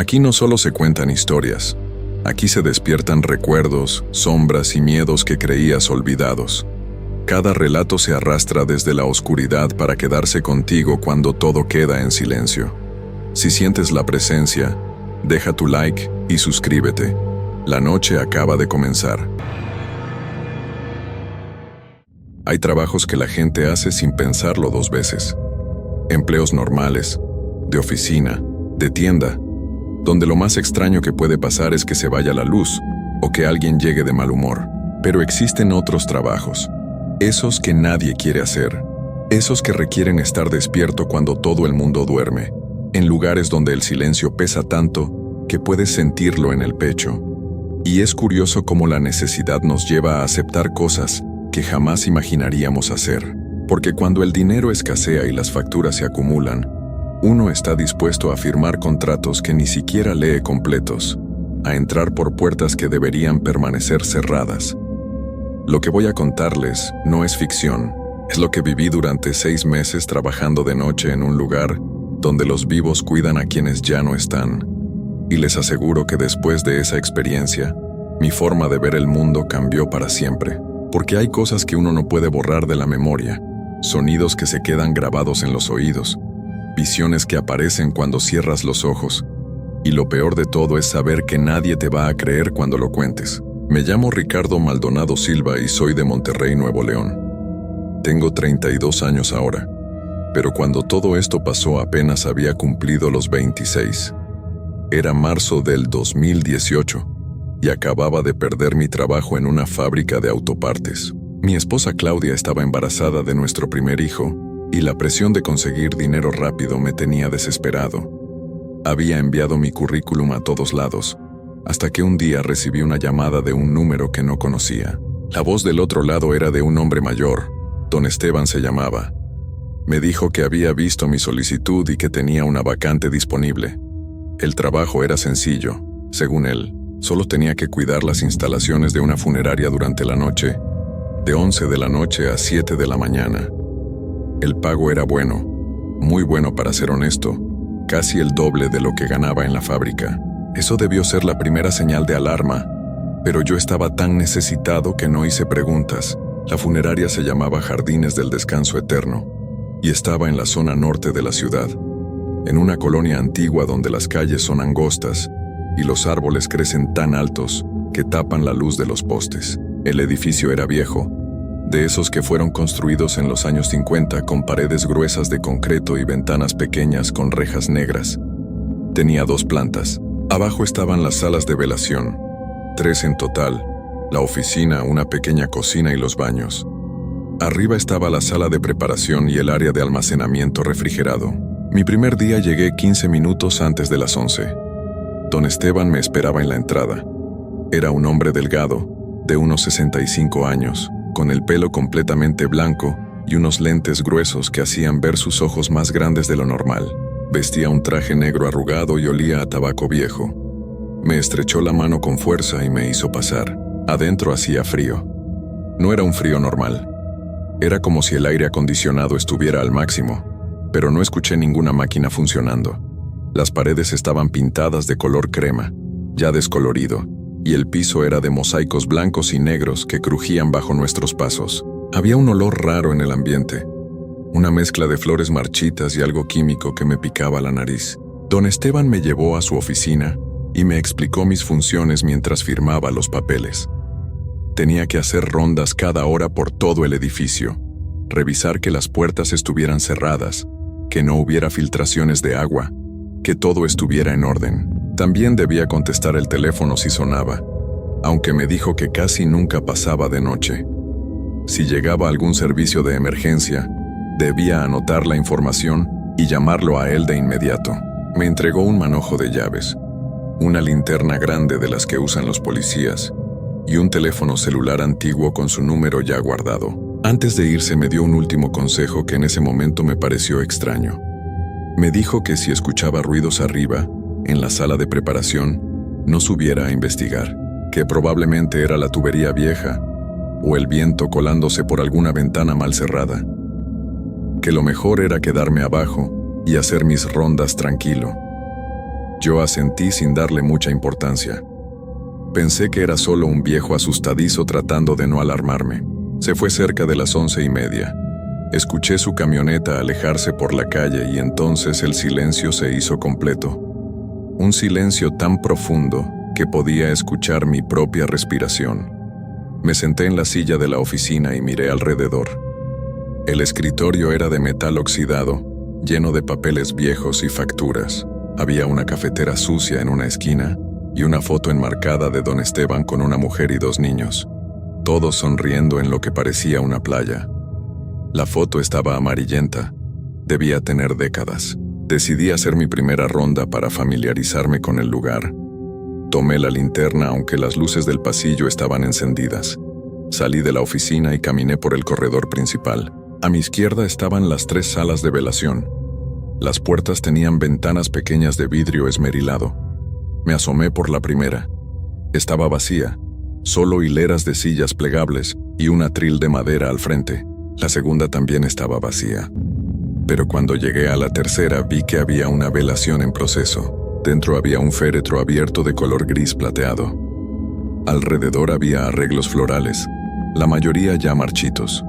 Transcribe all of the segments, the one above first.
Aquí no solo se cuentan historias, aquí se despiertan recuerdos, sombras y miedos que creías olvidados. Cada relato se arrastra desde la oscuridad para quedarse contigo cuando todo queda en silencio. Si sientes la presencia, deja tu like y suscríbete. La noche acaba de comenzar. Hay trabajos que la gente hace sin pensarlo dos veces. Empleos normales, de oficina, de tienda, donde lo más extraño que puede pasar es que se vaya la luz o que alguien llegue de mal humor. Pero existen otros trabajos, esos que nadie quiere hacer, esos que requieren estar despierto cuando todo el mundo duerme, en lugares donde el silencio pesa tanto que puedes sentirlo en el pecho. Y es curioso cómo la necesidad nos lleva a aceptar cosas que jamás imaginaríamos hacer, porque cuando el dinero escasea y las facturas se acumulan, uno está dispuesto a firmar contratos que ni siquiera lee completos, a entrar por puertas que deberían permanecer cerradas. Lo que voy a contarles no es ficción, es lo que viví durante 6 meses trabajando de noche en un lugar donde los vivos cuidan a quienes ya no están. Y les aseguro que después de esa experiencia, mi forma de ver el mundo cambió para siempre, porque hay cosas que uno no puede borrar de la memoria, sonidos que se quedan grabados en los oídos, visiones que aparecen cuando cierras los ojos, y lo peor de todo es saber que nadie te va a creer cuando lo cuentes. Me llamo Ricardo Maldonado Silva y soy de Monterrey, Nuevo León. Tengo 32 años ahora, pero cuando todo esto pasó apenas había cumplido los 26. Era marzo del 2018 y acababa de perder mi trabajo en una fábrica de autopartes. Mi esposa Claudia estaba embarazada de nuestro primer hijo y la presión de conseguir dinero rápido me tenía desesperado. Había enviado mi currículum a todos lados, hasta que un día recibí una llamada de un número que no conocía. La voz del otro lado era de un hombre mayor, don Esteban se llamaba. Me dijo que había visto mi solicitud y que tenía una vacante disponible. El trabajo era sencillo, según él. Solo tenía que cuidar las instalaciones de una funeraria durante la noche, de 11 de la noche a 7 de la mañana. El pago era bueno, muy bueno para ser honesto, casi el doble de lo que ganaba en la fábrica. Eso debió ser la primera señal de alarma, pero yo estaba tan necesitado que no hice preguntas. La funeraria se llamaba Jardines del Descanso Eterno y estaba en la zona norte de la ciudad, en una colonia antigua donde las calles son angostas y los árboles crecen tan altos que tapan la luz de los postes. El edificio era viejo, de esos que fueron construidos en los años 50 con paredes gruesas de concreto y ventanas pequeñas con rejas negras. Tenía 2 plantas. Abajo estaban las salas de velación, 3 en total, la oficina, una pequeña cocina y los baños. Arriba estaba la sala de preparación y el área de almacenamiento refrigerado. Mi primer día llegué 15 minutos antes de las 11. Don Esteban me esperaba en la entrada. Era un hombre delgado, de unos 65 años, con el pelo completamente blanco y unos lentes gruesos que hacían ver sus ojos más grandes de lo normal. Vestía un traje negro arrugado y olía a tabaco viejo. Me estrechó la mano con fuerza y me hizo pasar. Adentro hacía frío. No era un frío normal. Era como si el aire acondicionado estuviera al máximo, pero no escuché ninguna máquina funcionando. Las paredes estaban pintadas de color crema, ya descolorido, y el piso era de mosaicos blancos y negros que crujían bajo nuestros pasos. Había un olor raro en el ambiente, una mezcla de flores marchitas y algo químico que me picaba la nariz. Don Esteban me llevó a su oficina y me explicó mis funciones mientras firmaba los papeles. Tenía que hacer rondas cada hora por todo el edificio, revisar que las puertas estuvieran cerradas, que no hubiera filtraciones de agua, que todo estuviera en orden. También debía contestar el teléfono si sonaba, aunque me dijo que casi nunca pasaba de noche. Si llegaba algún servicio de emergencia, debía anotar la información y llamarlo a él de inmediato. Me entregó un manojo de llaves, una linterna grande de las que usan los policías y un teléfono celular antiguo con su número ya guardado. Antes de irse me dio un último consejo que en ese momento me pareció extraño. Me dijo que si escuchaba ruidos arriba, en la sala de preparación, no subiera a investigar, que probablemente era la tubería vieja o el viento colándose por alguna ventana mal cerrada, que lo mejor era quedarme abajo y hacer mis rondas tranquilo. Yo asentí sin darle mucha importancia. Pensé que era solo un viejo asustadizo tratando de no alarmarme. Se fue cerca de las 11:30. Escuché su camioneta alejarse por la calle y entonces el silencio se hizo completo. Un silencio tan profundo que podía escuchar mi propia respiración. Me senté en la silla de la oficina y miré alrededor. El escritorio era de metal oxidado, lleno de papeles viejos y facturas. Había una cafetera sucia en una esquina y una foto enmarcada de don Esteban con una mujer y 2 niños, todos sonriendo en lo que parecía una playa. La foto estaba amarillenta, debía tener décadas. Decidí hacer mi primera ronda para familiarizarme con el lugar. Tomé la linterna aunque las luces del pasillo estaban encendidas. Salí de la oficina y caminé por el corredor principal. A mi izquierda estaban las 3 salas de velación. Las puertas tenían ventanas pequeñas de vidrio esmerilado. Me asomé por la primera. Estaba vacía, solo hileras de sillas plegables y un atril de madera al frente. La segunda también estaba vacía. Pero cuando llegué a la tercera vi que había una velación en proceso. Dentro había un féretro abierto de color gris plateado. Alrededor había arreglos florales, la mayoría ya marchitos.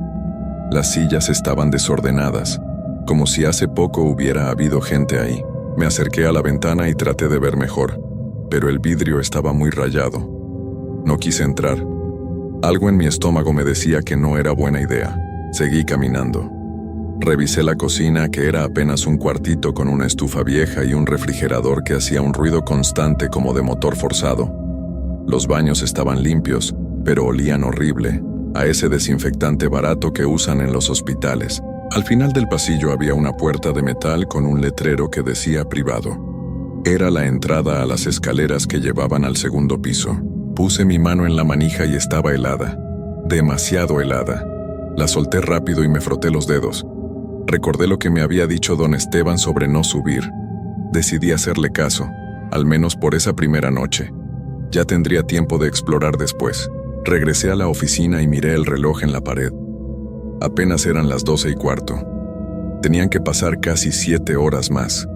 Las sillas estaban desordenadas, como si hace poco hubiera habido gente ahí. Me acerqué a la ventana y traté de ver mejor, pero el vidrio estaba muy rayado. No quise entrar. Algo en mi estómago me decía que no era buena idea. Seguí caminando. Revisé la cocina, que era apenas un cuartito con una estufa vieja y un refrigerador que hacía un ruido constante como de motor forzado. Los baños estaban limpios, pero olían horrible, a ese desinfectante barato que usan en los hospitales. Al final del pasillo había una puerta de metal con un letrero que decía privado. Era la entrada a las escaleras que llevaban al segundo piso. Puse mi mano en la manija y estaba helada, demasiado helada. La solté rápido y me froté los dedos. Recordé lo que me había dicho don Esteban sobre no subir. Decidí hacerle caso, al menos por esa primera noche. Ya tendría tiempo de explorar después. Regresé a la oficina y miré el reloj en la pared. Apenas eran las 12:15. Tenían que pasar casi 7 horas más.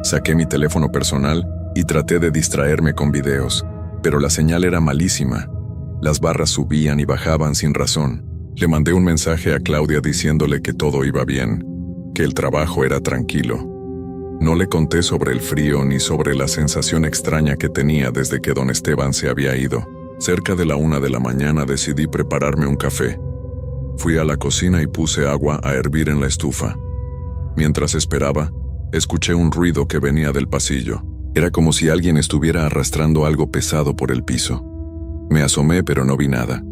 Saqué mi teléfono personal y traté de distraerme con videos, pero la señal era malísima. Las barras subían y bajaban sin razón. Le mandé un mensaje a Claudia diciéndole que todo iba bien, que el trabajo era tranquilo. No le conté sobre el frío ni sobre la sensación extraña que tenía desde que don Esteban se había ido. Cerca de la 1 de la mañana decidí prepararme un café. Fui a la cocina y puse agua a hervir en la estufa. Mientras esperaba, escuché un ruido que venía del pasillo. Era como si alguien estuviera arrastrando algo pesado por el piso. Me asomé pero no vi nada.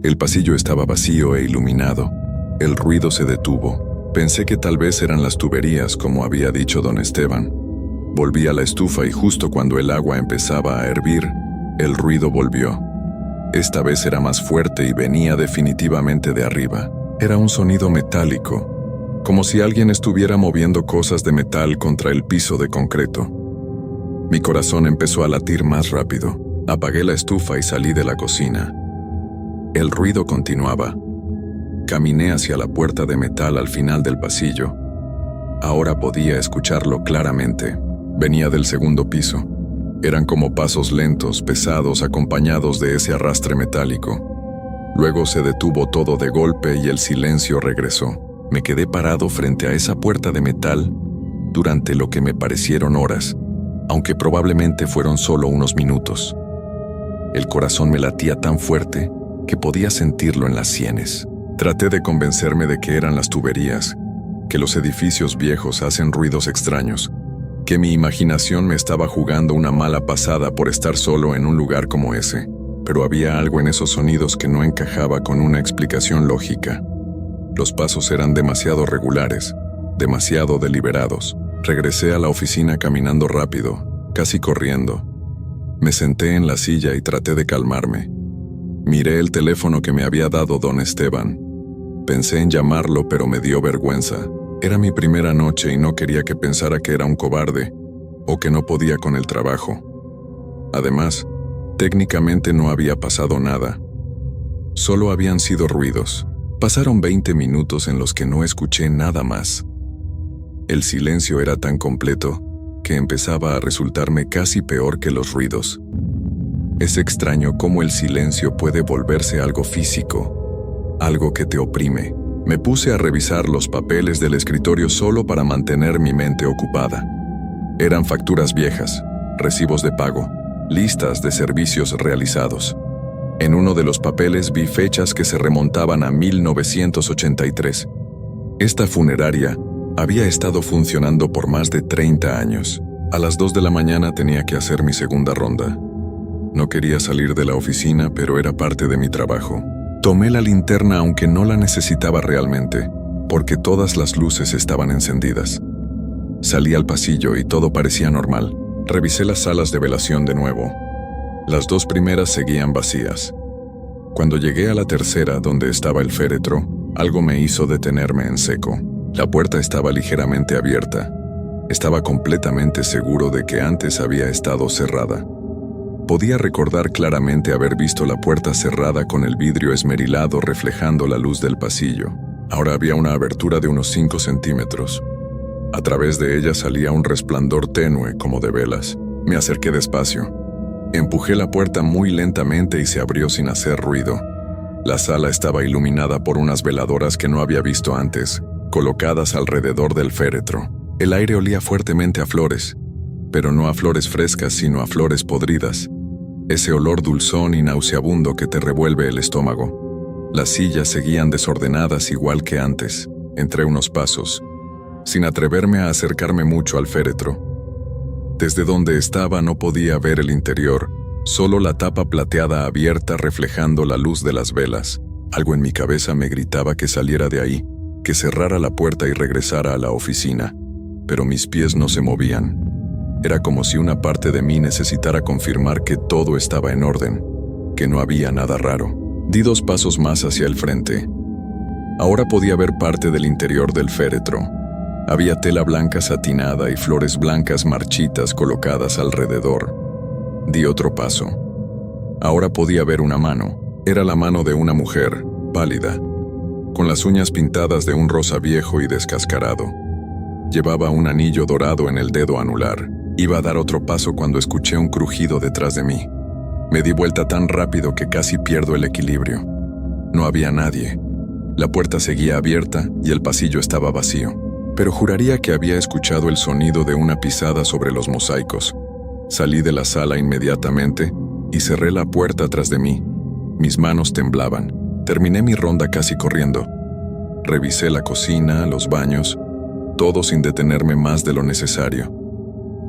El pasillo estaba vacío e iluminado. El ruido se detuvo. Pensé que tal vez eran las tuberías, como había dicho don Esteban. Volví a la estufa y justo cuando el agua empezaba a hervir, el ruido volvió. Esta vez era más fuerte y venía definitivamente de arriba. Era un sonido metálico, como si alguien estuviera moviendo cosas de metal contra el piso de concreto. Mi corazón empezó a latir más rápido. Apagué la estufa y salí de la cocina. El ruido continuaba. Caminé hacia la puerta de metal al final del pasillo. Ahora podía escucharlo claramente. Venía del segundo piso. Eran como pasos lentos, pesados, acompañados de ese arrastre metálico. Luego se detuvo todo de golpe y el silencio regresó. Me quedé parado frente a esa puerta de metal durante lo que me parecieron horas, aunque probablemente fueron solo unos minutos. El corazón me latía tan fuerte que podía sentirlo en las sienes. Traté de convencerme de que eran las tuberías, que los edificios viejos hacen ruidos extraños, que mi imaginación me estaba jugando una mala pasada por estar solo en un lugar como ese, pero había algo en esos sonidos que no encajaba con una explicación lógica. Los pasos eran demasiado regulares, demasiado deliberados. Regresé a la oficina caminando rápido, casi corriendo. Me senté en la silla y traté de calmarme. Miré el teléfono que me había dado don Esteban. Pensé en llamarlo, pero me dio vergüenza. Era mi primera noche y no quería que pensara que era un cobarde o que no podía con el trabajo. Además, técnicamente no había pasado nada. Solo habían sido ruidos. Pasaron 20 minutos en los que no escuché nada más. El silencio era tan completo que empezaba a resultarme casi peor que los ruidos. Es extraño cómo el silencio puede volverse algo físico, algo que te oprime. Me puse a revisar los papeles del escritorio solo para mantener mi mente ocupada. Eran facturas viejas, recibos de pago, listas de servicios realizados. En uno de los papeles vi fechas que se remontaban a 1983. Esta funeraria había estado funcionando por más de 30 años. A las 2 de la mañana tenía que hacer mi segunda ronda. No quería salir de la oficina, pero era parte de mi trabajo. Tomé la linterna aunque no la necesitaba realmente, porque todas las luces estaban encendidas. Salí al pasillo y todo parecía normal. Revisé las salas de velación de nuevo. Las 2 primeras seguían vacías. Cuando llegué a la tercera, donde estaba el féretro, algo me hizo detenerme en seco. La puerta estaba ligeramente abierta. Estaba completamente seguro de que antes había estado cerrada. Podía recordar claramente haber visto la puerta cerrada con el vidrio esmerilado reflejando la luz del pasillo. Ahora había una abertura de unos 5 centímetros. A través de ella salía un resplandor tenue como de velas. Me acerqué despacio. Empujé la puerta muy lentamente y se abrió sin hacer ruido. La sala estaba iluminada por unas veladoras que no había visto antes, colocadas alrededor del féretro. El aire olía fuertemente a flores, pero no a flores frescas sino a flores podridas. Ese olor dulzón y nauseabundo que te revuelve el estómago. Las sillas seguían desordenadas igual que antes. Entré unos pasos, sin atreverme a acercarme mucho al féretro. Desde donde estaba no podía ver el interior, solo la tapa plateada abierta reflejando la luz de las velas. Algo en mi cabeza me gritaba que saliera de ahí, que cerrara la puerta y regresara a la oficina, pero mis pies no se movían. Era como si una parte de mí necesitara confirmar que todo estaba en orden, que no había nada raro. Di 2 pasos más hacia el frente. Ahora podía ver parte del interior del féretro. Había tela blanca satinada y flores blancas marchitas colocadas alrededor. Di otro paso. Ahora podía ver una mano. Era la mano de una mujer, pálida, con las uñas pintadas de un rosa viejo y descascarado. Llevaba un anillo dorado en el dedo anular. Iba a dar otro paso cuando escuché un crujido detrás de mí. Me di vuelta tan rápido que casi pierdo el equilibrio. No había nadie. La puerta seguía abierta y el pasillo estaba vacío. Pero juraría que había escuchado el sonido de una pisada sobre los mosaicos. Salí de la sala inmediatamente y cerré la puerta tras de mí. Mis manos temblaban. Terminé mi ronda casi corriendo. Revisé la cocina, los baños, todo sin detenerme más de lo necesario.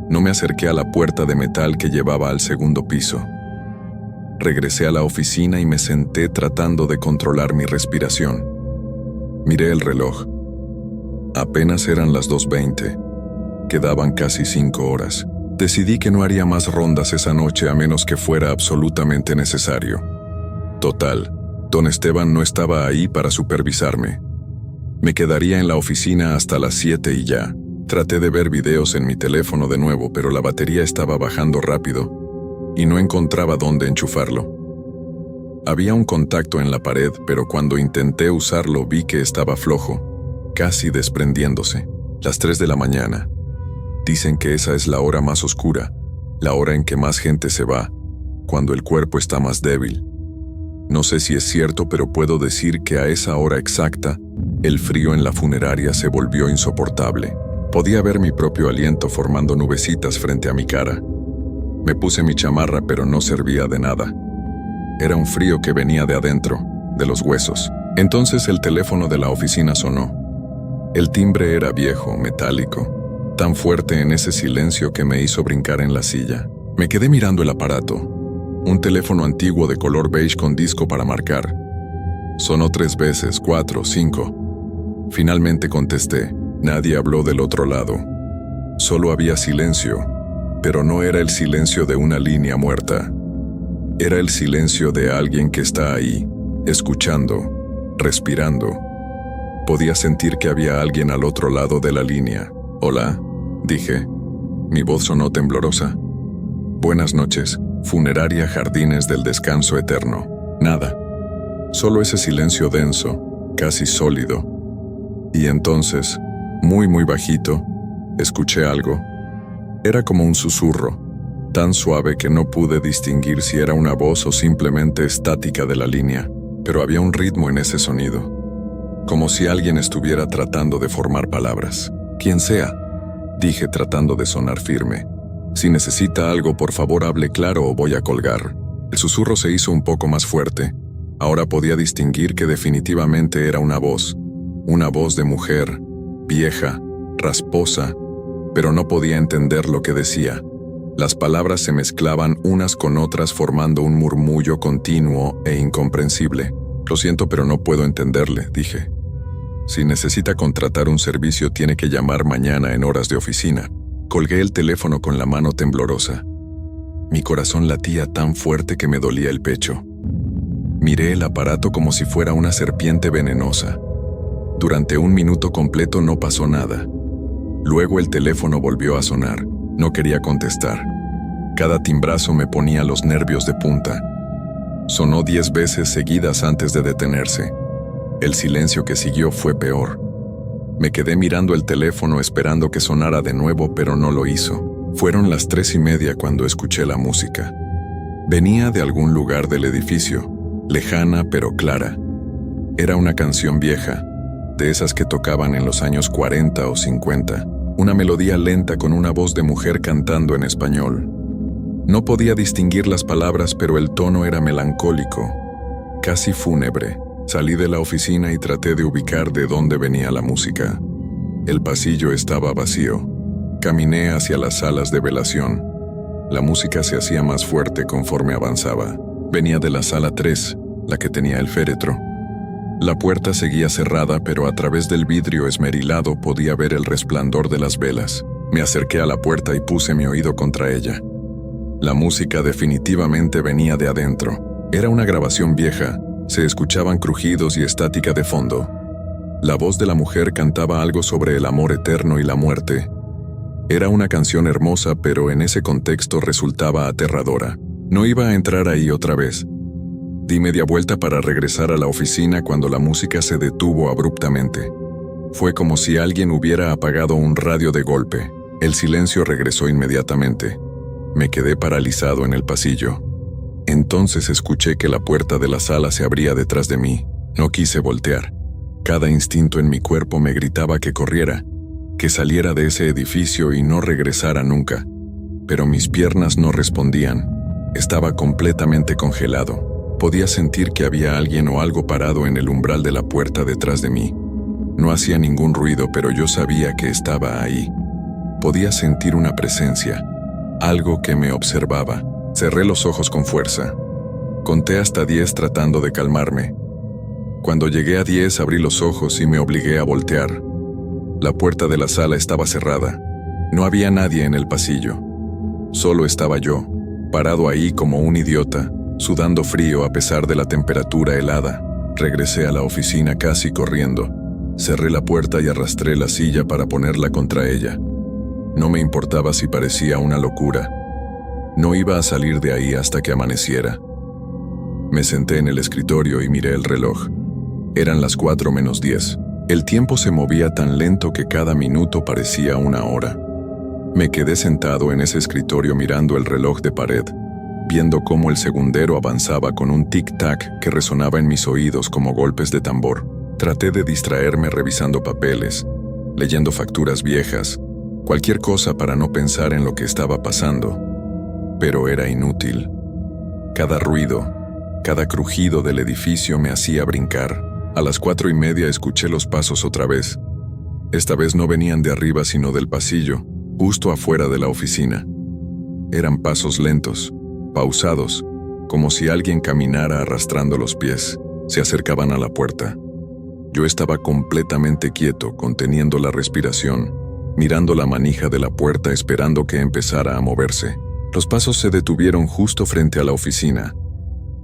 No me acerqué a la puerta de metal que llevaba al segundo piso. Regresé a la oficina y me senté tratando de controlar mi respiración. Miré el reloj. Apenas eran las 2:20. Quedaban casi 5 horas. Decidí que no haría más rondas esa noche a menos que fuera absolutamente necesario. Total, don Esteban no estaba ahí para supervisarme. Me quedaría en la oficina hasta las 7 y ya. Traté de ver videos en mi teléfono de nuevo, pero la batería estaba bajando rápido y no encontraba dónde enchufarlo. Había un contacto en la pared, pero cuando intenté usarlo vi que estaba flojo, casi desprendiéndose. Las 3 de la mañana. Dicen que esa es la hora más oscura, la hora en que más gente se va, cuando el cuerpo está más débil. No sé si es cierto, pero puedo decir que a esa hora exacta, el frío en la funeraria se volvió insoportable. Podía ver mi propio aliento formando nubecitas frente a mi cara. Me puse mi chamarra, pero no servía de nada. Era un frío que venía de adentro, de los huesos. Entonces el teléfono de la oficina sonó. El timbre era viejo, metálico, tan fuerte en ese silencio que me hizo brincar en la silla. Me quedé mirando el aparato. Un teléfono antiguo de color beige con disco para marcar. Sonó 3 veces, 4, 5. Finalmente contesté. Nadie habló del otro lado. Solo había silencio, pero no era el silencio de una línea muerta. Era el silencio de alguien que está ahí, escuchando, respirando. Podía sentir que había alguien al otro lado de la línea. «Hola», dije. Mi voz sonó temblorosa. «Buenas noches, funeraria Jardines del Descanso Eterno». Nada. Solo ese silencio denso, casi sólido. Y entonces, muy bajito, escuché algo. Era como un susurro, tan suave que no pude distinguir si era una voz o simplemente estática de la línea, pero había un ritmo en ese sonido, como si alguien estuviera tratando de formar palabras. «Quien sea», dije tratando de sonar firme. «Si necesita algo, por favor hable claro o voy a colgar». El susurro se hizo un poco más fuerte. Ahora podía distinguir que definitivamente era una voz de mujer, vieja, rasposa, pero no podía entender lo que decía. Las palabras se mezclaban unas con otras formando un murmullo continuo e incomprensible. «Lo siento, pero no puedo entenderle», dije. «Si necesita contratar un servicio, tiene que llamar mañana en horas de oficina». Colgué el teléfono con la mano temblorosa. Mi corazón latía tan fuerte que me dolía el pecho. Miré el aparato como si fuera una serpiente venenosa. Durante 1 minuto completo no pasó nada. Luego el teléfono volvió a sonar. No quería contestar. Cada timbrazo me ponía los nervios de punta. Sonó 10 veces seguidas antes de detenerse. El silencio que siguió fue peor. Me quedé mirando el teléfono esperando que sonara de nuevo, pero no lo hizo. Fueron las 3:30 cuando escuché la música. Venía de algún lugar del edificio, lejana pero clara. Era una canción vieja, de esas que tocaban en los años 40 o 50, una melodía lenta con una voz de mujer cantando en español. No podía distinguir las palabras, pero el tono era melancólico, casi fúnebre. Salí de la oficina y traté de ubicar de dónde venía la música. El pasillo estaba vacío. Caminé hacia las salas de velación. La música se hacía más fuerte conforme avanzaba. Venía de la sala 3, la que tenía el féretro. La puerta seguía cerrada, pero a través del vidrio esmerilado podía ver el resplandor de las velas. Me acerqué a la puerta y puse mi oído contra ella. La música definitivamente venía de adentro. Era una grabación vieja. Se escuchaban crujidos y estática de fondo. La voz de la mujer cantaba algo sobre el amor eterno y la muerte. Era una canción hermosa, pero en ese contexto resultaba aterradora. No iba a entrar ahí otra vez. Di media vuelta para regresar a la oficina cuando la música se detuvo abruptamente. Fue como si alguien hubiera apagado un radio de golpe. El silencio regresó inmediatamente. Me quedé paralizado en el pasillo. Entonces escuché que la puerta de la sala se abría detrás de mí. No quise voltear. Cada instinto en mi cuerpo me gritaba que corriera, que saliera de ese edificio y no regresara nunca. Pero mis piernas no respondían. Estaba completamente congelado. Podía sentir que había alguien o algo parado en el umbral de la puerta detrás de mí. No hacía ningún ruido, pero yo sabía que estaba ahí. Podía sentir una presencia, algo que me observaba. Cerré los ojos con fuerza. Conté hasta 10 tratando de calmarme. Cuando llegué a 10 abrí los ojos y me obligué a voltear. La puerta de la sala estaba cerrada. No había nadie en el pasillo. Solo estaba yo, parado ahí como un idiota, sudando frío a pesar de la temperatura helada. Regresé a la oficina casi corriendo. Cerré la puerta y arrastré la silla para ponerla contra ella. No me importaba si parecía una locura. No iba a salir de ahí hasta que amaneciera. Me senté en el escritorio y miré el reloj. Eran las 4:10. El tiempo se movía tan lento que cada minuto parecía una hora. Me quedé sentado en ese escritorio mirando el reloj de pared, viendo cómo el segundero avanzaba con un tic-tac que resonaba en mis oídos como golpes de tambor. Traté de distraerme revisando papeles, leyendo facturas viejas, cualquier cosa para no pensar en lo que estaba pasando. Pero era inútil. Cada ruido, cada crujido del edificio me hacía brincar. A las 4:30 escuché los pasos otra vez. Esta vez no venían de arriba sino del pasillo, justo afuera de la oficina. Eran pasos lentos, pausados, como si alguien caminara arrastrando los pies. Se acercaban a la puerta. Yo estaba completamente quieto, conteniendo la respiración, mirando la manija de la puerta esperando que empezara a moverse. Los pasos se detuvieron justo frente a la oficina.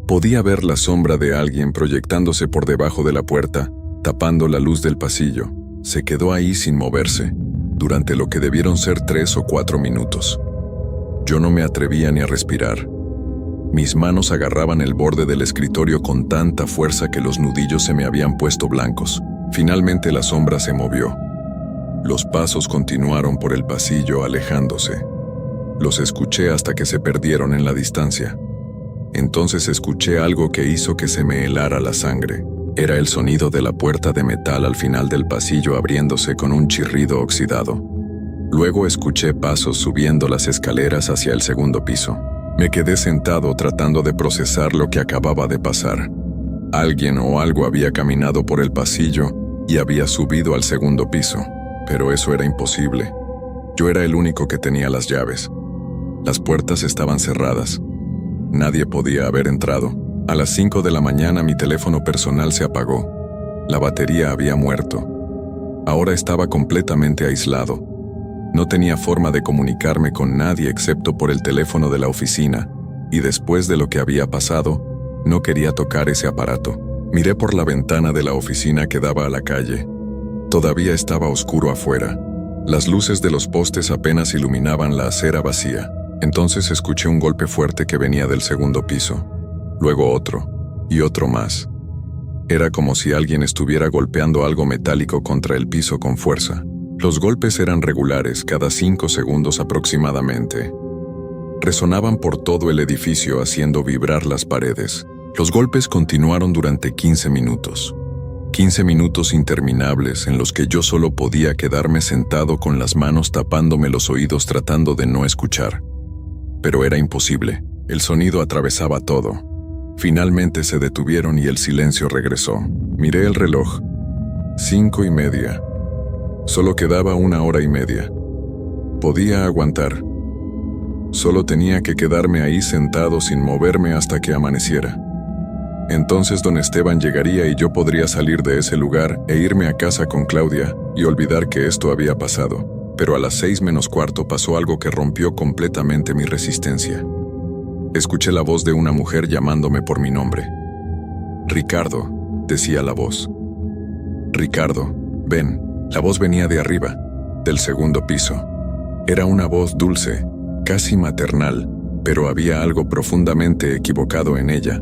Podía ver la sombra de alguien proyectándose por debajo de la puerta, tapando la luz del pasillo. Se quedó ahí sin moverse, durante lo que debieron ser 3 o 4 minutos. Yo no me atrevía ni a respirar. Mis manos agarraban el borde del escritorio con tanta fuerza que los nudillos se me habían puesto blancos. Finalmente la sombra se movió. Los pasos continuaron por el pasillo alejándose. Los escuché hasta que se perdieron en la distancia. Entonces escuché algo que hizo que se me helara la sangre. Era el sonido de la puerta de metal al final del pasillo abriéndose con un chirrido oxidado. Luego escuché pasos subiendo las escaleras hacia el segundo piso. Me quedé sentado tratando de procesar lo que acababa de pasar. Alguien o algo había caminado por el pasillo y había subido al segundo piso, pero eso era imposible. Yo era el único que tenía las llaves. Las puertas estaban cerradas. Nadie podía haber entrado. A las 5 de la mañana mi teléfono personal se apagó. La batería había muerto. Ahora estaba completamente aislado. No tenía forma de comunicarme con nadie excepto por el teléfono de la oficina, y después de lo que había pasado, no quería tocar ese aparato. Miré por la ventana de la oficina que daba a la calle. Todavía estaba oscuro afuera. Las luces de los postes apenas iluminaban la acera vacía. Entonces escuché un golpe fuerte que venía del segundo piso. Luego otro, y otro más. Era como si alguien estuviera golpeando algo metálico contra el piso con fuerza. Los golpes eran regulares, cada 5 segundos aproximadamente. Resonaban por todo el edificio haciendo vibrar las paredes. Los golpes continuaron durante 15 minutos. 15 minutos interminables en los que yo solo podía quedarme sentado con las manos tapándome los oídos tratando de no escuchar. Pero era imposible. El sonido atravesaba todo. Finalmente se detuvieron y el silencio regresó. Miré el reloj. 5:30. Solo quedaba 1 hora y media. Podía aguantar. Solo tenía que quedarme ahí sentado sin moverme hasta que amaneciera. Entonces don Esteban llegaría y yo podría salir de ese lugar e irme a casa con Claudia y olvidar que esto había pasado. Pero a las 6:45 pasó algo que rompió completamente mi resistencia. Escuché la voz de una mujer llamándome por mi nombre. «Ricardo», decía la voz. «Ricardo, ven». La voz venía de arriba, del segundo piso. Era una voz dulce, casi maternal, pero había algo profundamente equivocado en ella,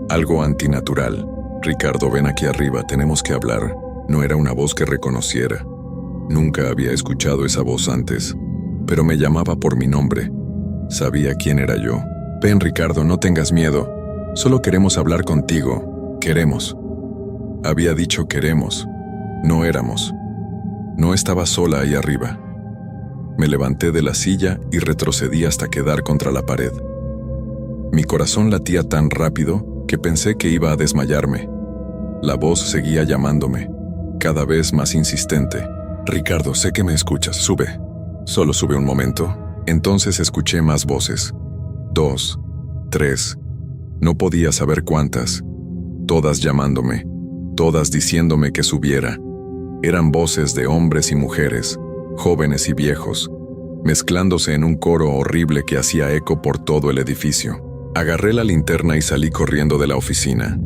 algo antinatural. «Ricardo, ven aquí arriba, tenemos que hablar». No era una voz que reconociera. Nunca había escuchado esa voz antes, pero me llamaba por mi nombre. Sabía quién era yo. «Ven, Ricardo, no tengas miedo. Solo queremos hablar contigo. Queremos». Había dicho queremos. No éramos. No estaba sola ahí arriba. Me levanté de la silla y retrocedí hasta quedar contra la pared. Mi corazón latía tan rápido que pensé que iba a desmayarme. La voz seguía llamándome, cada vez más insistente. «Ricardo, sé que me escuchas, sube. Solo sube un momento». Entonces escuché más voces. 2, 3. No podía saber cuántas. Todas llamándome, todas diciéndome que subiera. Eran voces de hombres y mujeres, jóvenes y viejos, mezclándose en un coro horrible que hacía eco por todo el edificio. Agarré la linterna y salí corriendo de la oficina.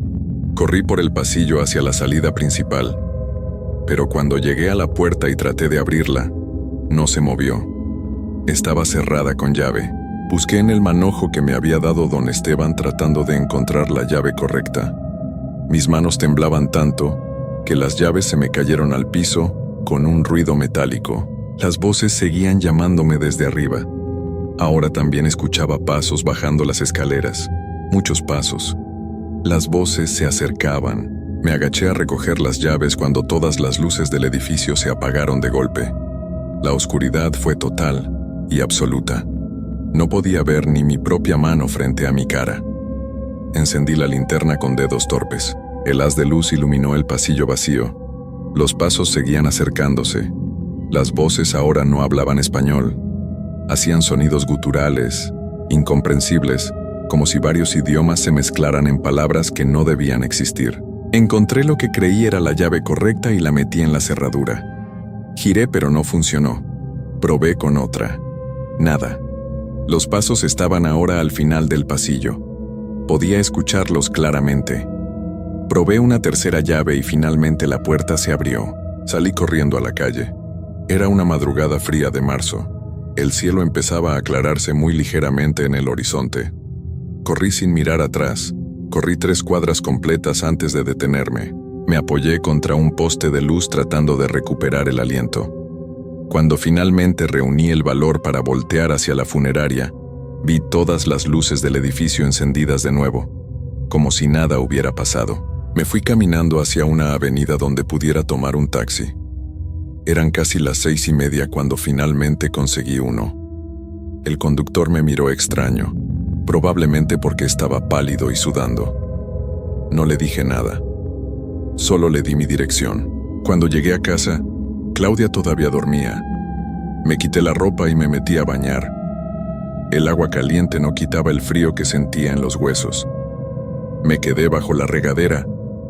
Corrí por el pasillo hacia la salida principal. Pero cuando llegué a la puerta y traté de abrirla, no se movió. Estaba cerrada con llave. Busqué en el manojo que me había dado don Esteban tratando de encontrar la llave correcta. Mis manos temblaban tanto que las llaves se me cayeron al piso con un ruido metálico. Las voces seguían llamándome desde arriba. Ahora también escuchaba pasos bajando las escaleras. Muchos pasos. Las voces se acercaban. Me agaché a recoger las llaves cuando todas las luces del edificio se apagaron de golpe. La oscuridad fue total y absoluta. No podía ver ni mi propia mano frente a mi cara. Encendí la linterna con dedos torpes. El haz de luz iluminó el pasillo vacío. Los pasos seguían acercándose. Las voces ahora no hablaban español. Hacían sonidos guturales, incomprensibles, como si varios idiomas se mezclaran en palabras que no debían existir. Encontré lo que creí era la llave correcta y la metí en la cerradura. Giré pero no funcionó. Probé con otra. Nada. Los pasos estaban ahora al final del pasillo. Podía escucharlos claramente. Probé una tercera llave y finalmente la puerta se abrió. Salí corriendo a la calle. Era una madrugada fría de marzo. El cielo empezaba a aclararse muy ligeramente en el horizonte. Corrí sin mirar atrás. Corrí 3 cuadras completas antes de detenerme. Me apoyé contra un poste de luz tratando de recuperar el aliento. Cuando finalmente reuní el valor para voltear hacia la funeraria, vi todas las luces del edificio encendidas de nuevo, como si nada hubiera pasado. Me fui caminando hacia una avenida donde pudiera tomar un taxi. Eran casi las 6:30 cuando finalmente conseguí uno. El conductor me miró extraño, probablemente porque estaba pálido y sudando. No le dije nada. Solo le di mi dirección. Cuando llegué a casa, Claudia todavía dormía. Me quité la ropa y me metí a bañar. El agua caliente no quitaba el frío que sentía en los huesos. Me quedé bajo la regadera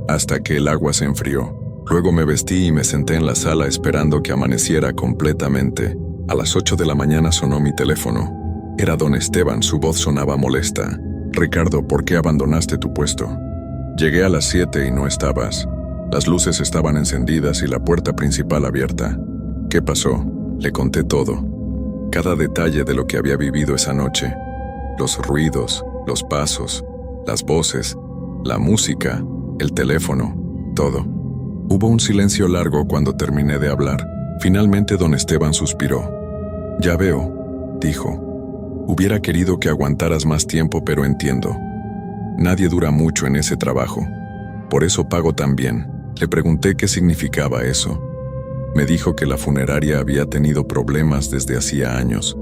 hasta que el agua se enfrió. Luego me vestí y me senté en la sala esperando que amaneciera completamente. A las 8 de la mañana sonó mi teléfono. Era don Esteban, su voz sonaba molesta. «Ricardo, ¿por qué abandonaste tu puesto? Llegué a las 7 y no estabas. Las luces estaban encendidas y la puerta principal abierta. ¿Qué pasó?». Le conté todo. Cada detalle de lo que había vivido esa noche. Los ruidos, los pasos, las voces, la música, el teléfono, todo. Hubo un silencio largo cuando terminé de hablar. Finalmente don Esteban suspiró. «Ya veo», dijo. «Hubiera querido que aguantaras más tiempo, pero entiendo. Nadie dura mucho en ese trabajo. Por eso pago tan bien». Le pregunté qué significaba eso. Me dijo que la funeraria había tenido problemas desde hacía años,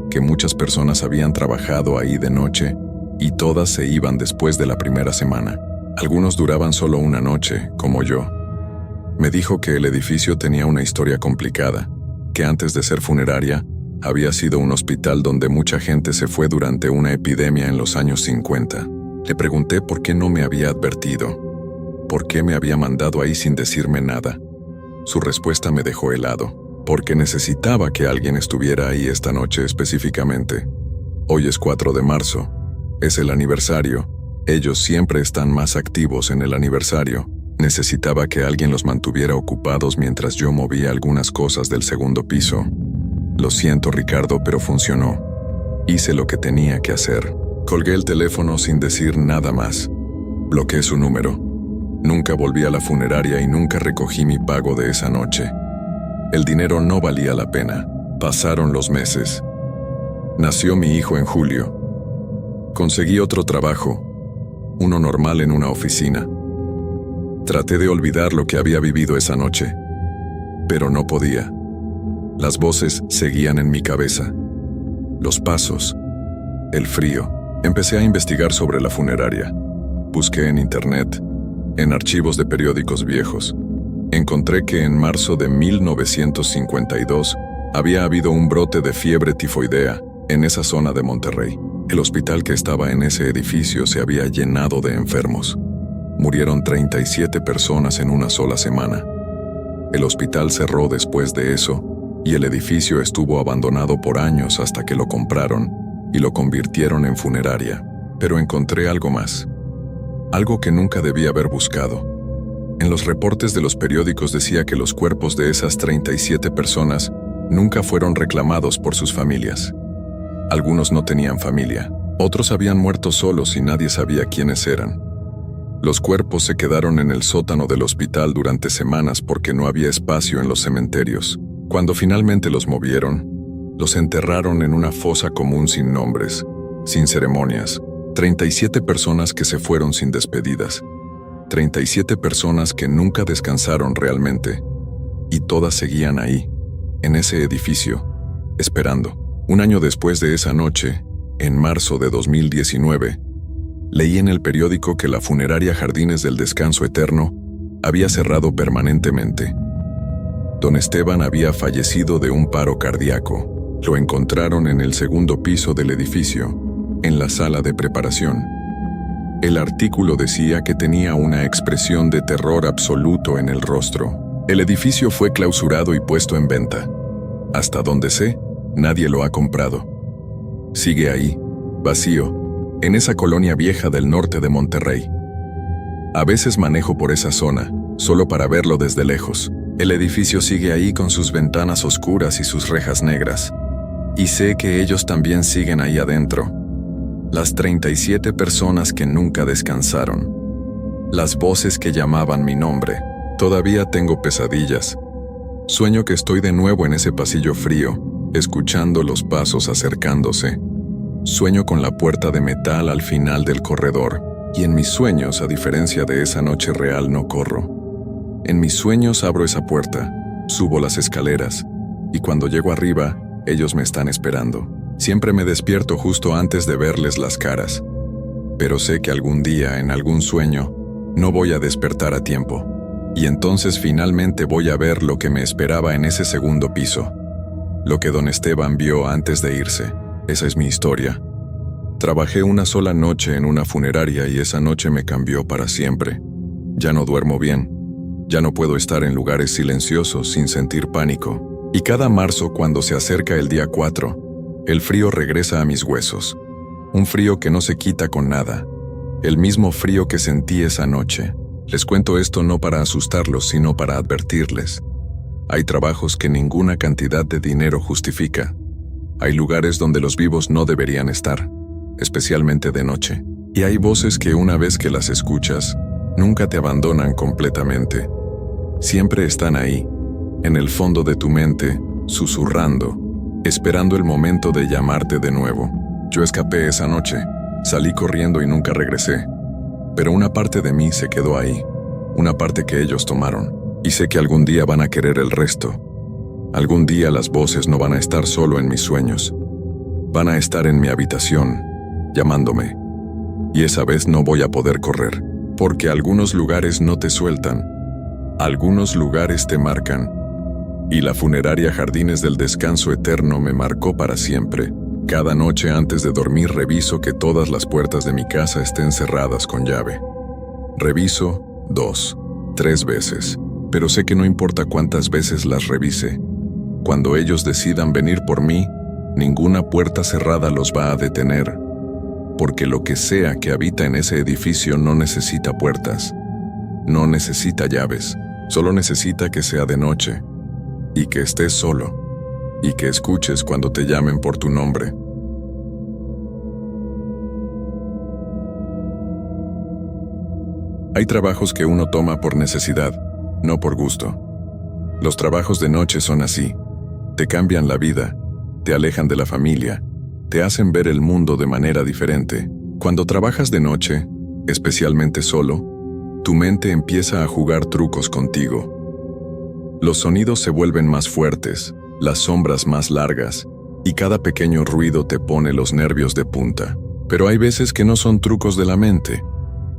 que muchas personas habían trabajado ahí de noche y todas se iban después de la primera semana. Algunos duraban solo una noche, como yo. Me dijo que el edificio tenía una historia complicada, que antes de ser funeraria, había sido un hospital donde mucha gente se fue durante una epidemia en los años 50. Le pregunté por qué no me había advertido, por qué me había mandado ahí sin decirme nada. Su respuesta me dejó helado, porque necesitaba que alguien estuviera ahí esta noche específicamente. Hoy es 4 de marzo, es el aniversario. Ellos siempre están más activos en el aniversario. Necesitaba que alguien los mantuviera ocupados mientras yo movía algunas cosas del segundo piso. Lo siento, Ricardo, pero funcionó. Hice lo que tenía que hacer. Colgué el teléfono sin decir nada más. Bloqueé su número. Nunca volví a la funeraria y nunca recogí mi pago de esa noche. El dinero no valía la pena. Pasaron los meses. Nació mi hijo en julio. Conseguí otro trabajo, uno normal en una oficina. Traté de olvidar lo que había vivido esa noche, pero no podía. Las voces seguían en mi cabeza. Los pasos, el frío. Empecé a investigar sobre la funeraria. Busqué en internet, en archivos de periódicos viejos. Encontré que en marzo de 1952 había habido un brote de fiebre tifoidea en esa zona de Monterrey. El hospital que estaba en ese edificio se había llenado de enfermos. Murieron 37 personas en una sola semana. El hospital cerró después de eso y el edificio estuvo abandonado por años hasta que lo compraron y lo convirtieron en funeraria. Pero encontré algo más. Algo que nunca debía haber buscado. En los reportes de los periódicos decía que los cuerpos de esas 37 personas nunca fueron reclamados por sus familias. Algunos no tenían familia, otros habían muerto solos y nadie sabía quiénes eran. Los cuerpos se quedaron en el sótano del hospital durante semanas porque no había espacio en los cementerios. Cuando finalmente los movieron, los enterraron en una fosa común sin nombres, sin ceremonias. 37 personas que se fueron sin despedidas. 37 personas que nunca descansaron realmente. Y todas seguían ahí, en ese edificio, esperando. Un año después de esa noche, en marzo de 2019, leí en el periódico que la funeraria Jardines del Descanso Eterno había cerrado permanentemente. Don Esteban había fallecido de un paro cardíaco. Lo encontraron en el segundo piso del edificio, en la sala de preparación. El artículo decía que tenía una expresión de terror absoluto en el rostro. El edificio fue clausurado y puesto en venta. Hasta donde sé, nadie lo ha comprado. Sigue ahí, vacío, en esa colonia vieja del norte de Monterrey. A veces manejo por esa zona, solo para verlo desde lejos. El edificio sigue ahí con sus ventanas oscuras y sus rejas negras. Y sé que ellos también siguen ahí adentro. Las 37 personas que nunca descansaron. Las voces que llamaban mi nombre. Todavía tengo pesadillas. Sueño que estoy de nuevo en ese pasillo frío, escuchando los pasos acercándose. Sueño con la puerta de metal al final del corredor, y en mis sueños, a diferencia de esa noche real, no corro. En mis sueños abro esa puerta, subo las escaleras, y cuando llego arriba, ellos me están esperando. Siempre me despierto justo antes de verles las caras. Pero sé que algún día, en algún sueño, no voy a despertar a tiempo. Y entonces finalmente voy a ver lo que me esperaba en ese segundo piso. Lo que don Esteban vio antes de irse. Esa es mi historia. Trabajé una sola noche en una funeraria y esa noche me cambió para siempre. Ya no duermo bien. Ya no puedo estar en lugares silenciosos sin sentir pánico. Y cada marzo, cuando se acerca el día 4, el frío regresa a mis huesos. Un frío que no se quita con nada. El mismo frío que sentí esa noche. Les cuento esto no para asustarlos, sino para advertirles. Hay trabajos que ninguna cantidad de dinero justifica. Hay lugares donde los vivos no deberían estar, especialmente de noche. Y hay voces que una vez que las escuchas, nunca te abandonan completamente. Siempre están ahí, en el fondo de tu mente, susurrando, esperando el momento de llamarte de nuevo. Yo escapé esa noche, salí corriendo y nunca regresé. Pero una parte de mí se quedó ahí, una parte que ellos tomaron, y sé que algún día van a querer el resto. Algún día las voces no van a estar solo en mis sueños, van a estar en mi habitación, llamándome. Y esa vez no voy a poder correr, porque algunos lugares no te sueltan, algunos lugares te marcan. Y la funeraria Jardines del Descanso Eterno me marcó para siempre. Cada noche antes de dormir reviso que todas las puertas de mi casa estén cerradas con llave. Reviso 2, 3 veces, pero sé que no importa cuántas veces las revise. Cuando ellos decidan venir por mí, ninguna puerta cerrada los va a detener, porque lo que sea que habita en ese edificio no necesita puertas, no necesita llaves, solo necesita que sea de noche, y que estés solo. Y que escuches cuando te llamen por tu nombre. Hay trabajos que uno toma por necesidad, no por gusto. Los trabajos de noche son así. Te cambian la vida, te alejan de la familia, te hacen ver el mundo de manera diferente. Cuando trabajas de noche, especialmente solo, tu mente empieza a jugar trucos contigo. Los sonidos se vuelven más fuertes, las sombras más largas, y cada pequeño ruido te pone los nervios de punta. Pero hay veces que no son trucos de la mente.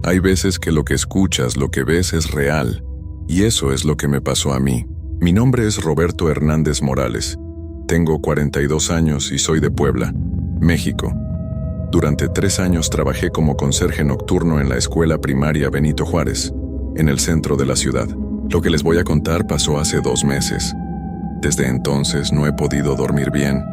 Hay veces que lo que escuchas, lo que ves es real, y eso es lo que me pasó a mí. Mi nombre es Roberto Hernández Morales. Tengo 42 años y soy de Puebla, México. Durante 3 años trabajé como conserje nocturno en la escuela primaria Benito Juárez, en el centro de la ciudad. Lo que les voy a contar pasó hace 2 meses. Desde entonces no he podido dormir bien,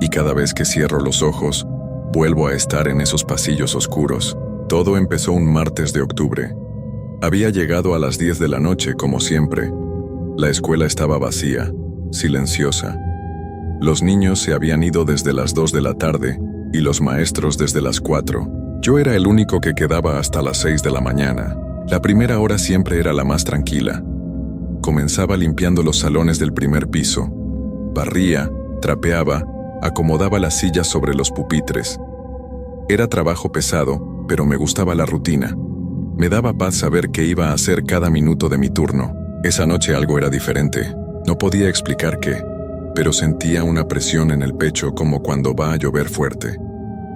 y cada vez que cierro los ojos, vuelvo a estar en esos pasillos oscuros. Todo empezó un martes de octubre. Había llegado a las 10 de la noche, como siempre. La escuela estaba vacía, silenciosa. Los niños se habían ido desde las 2 de la tarde, y los maestros desde las 4. Yo era el único que quedaba hasta las 6 de la mañana. La primera hora siempre era la más tranquila. Comenzaba limpiando los salones del primer piso. Barría, trapeaba, acomodaba las sillas sobre los pupitres. Era trabajo pesado, pero me gustaba la rutina. Me daba paz saber qué iba a hacer cada minuto de mi turno. Esa noche algo era diferente. No podía explicar qué, pero sentía una presión en el pecho como cuando va a llover fuerte.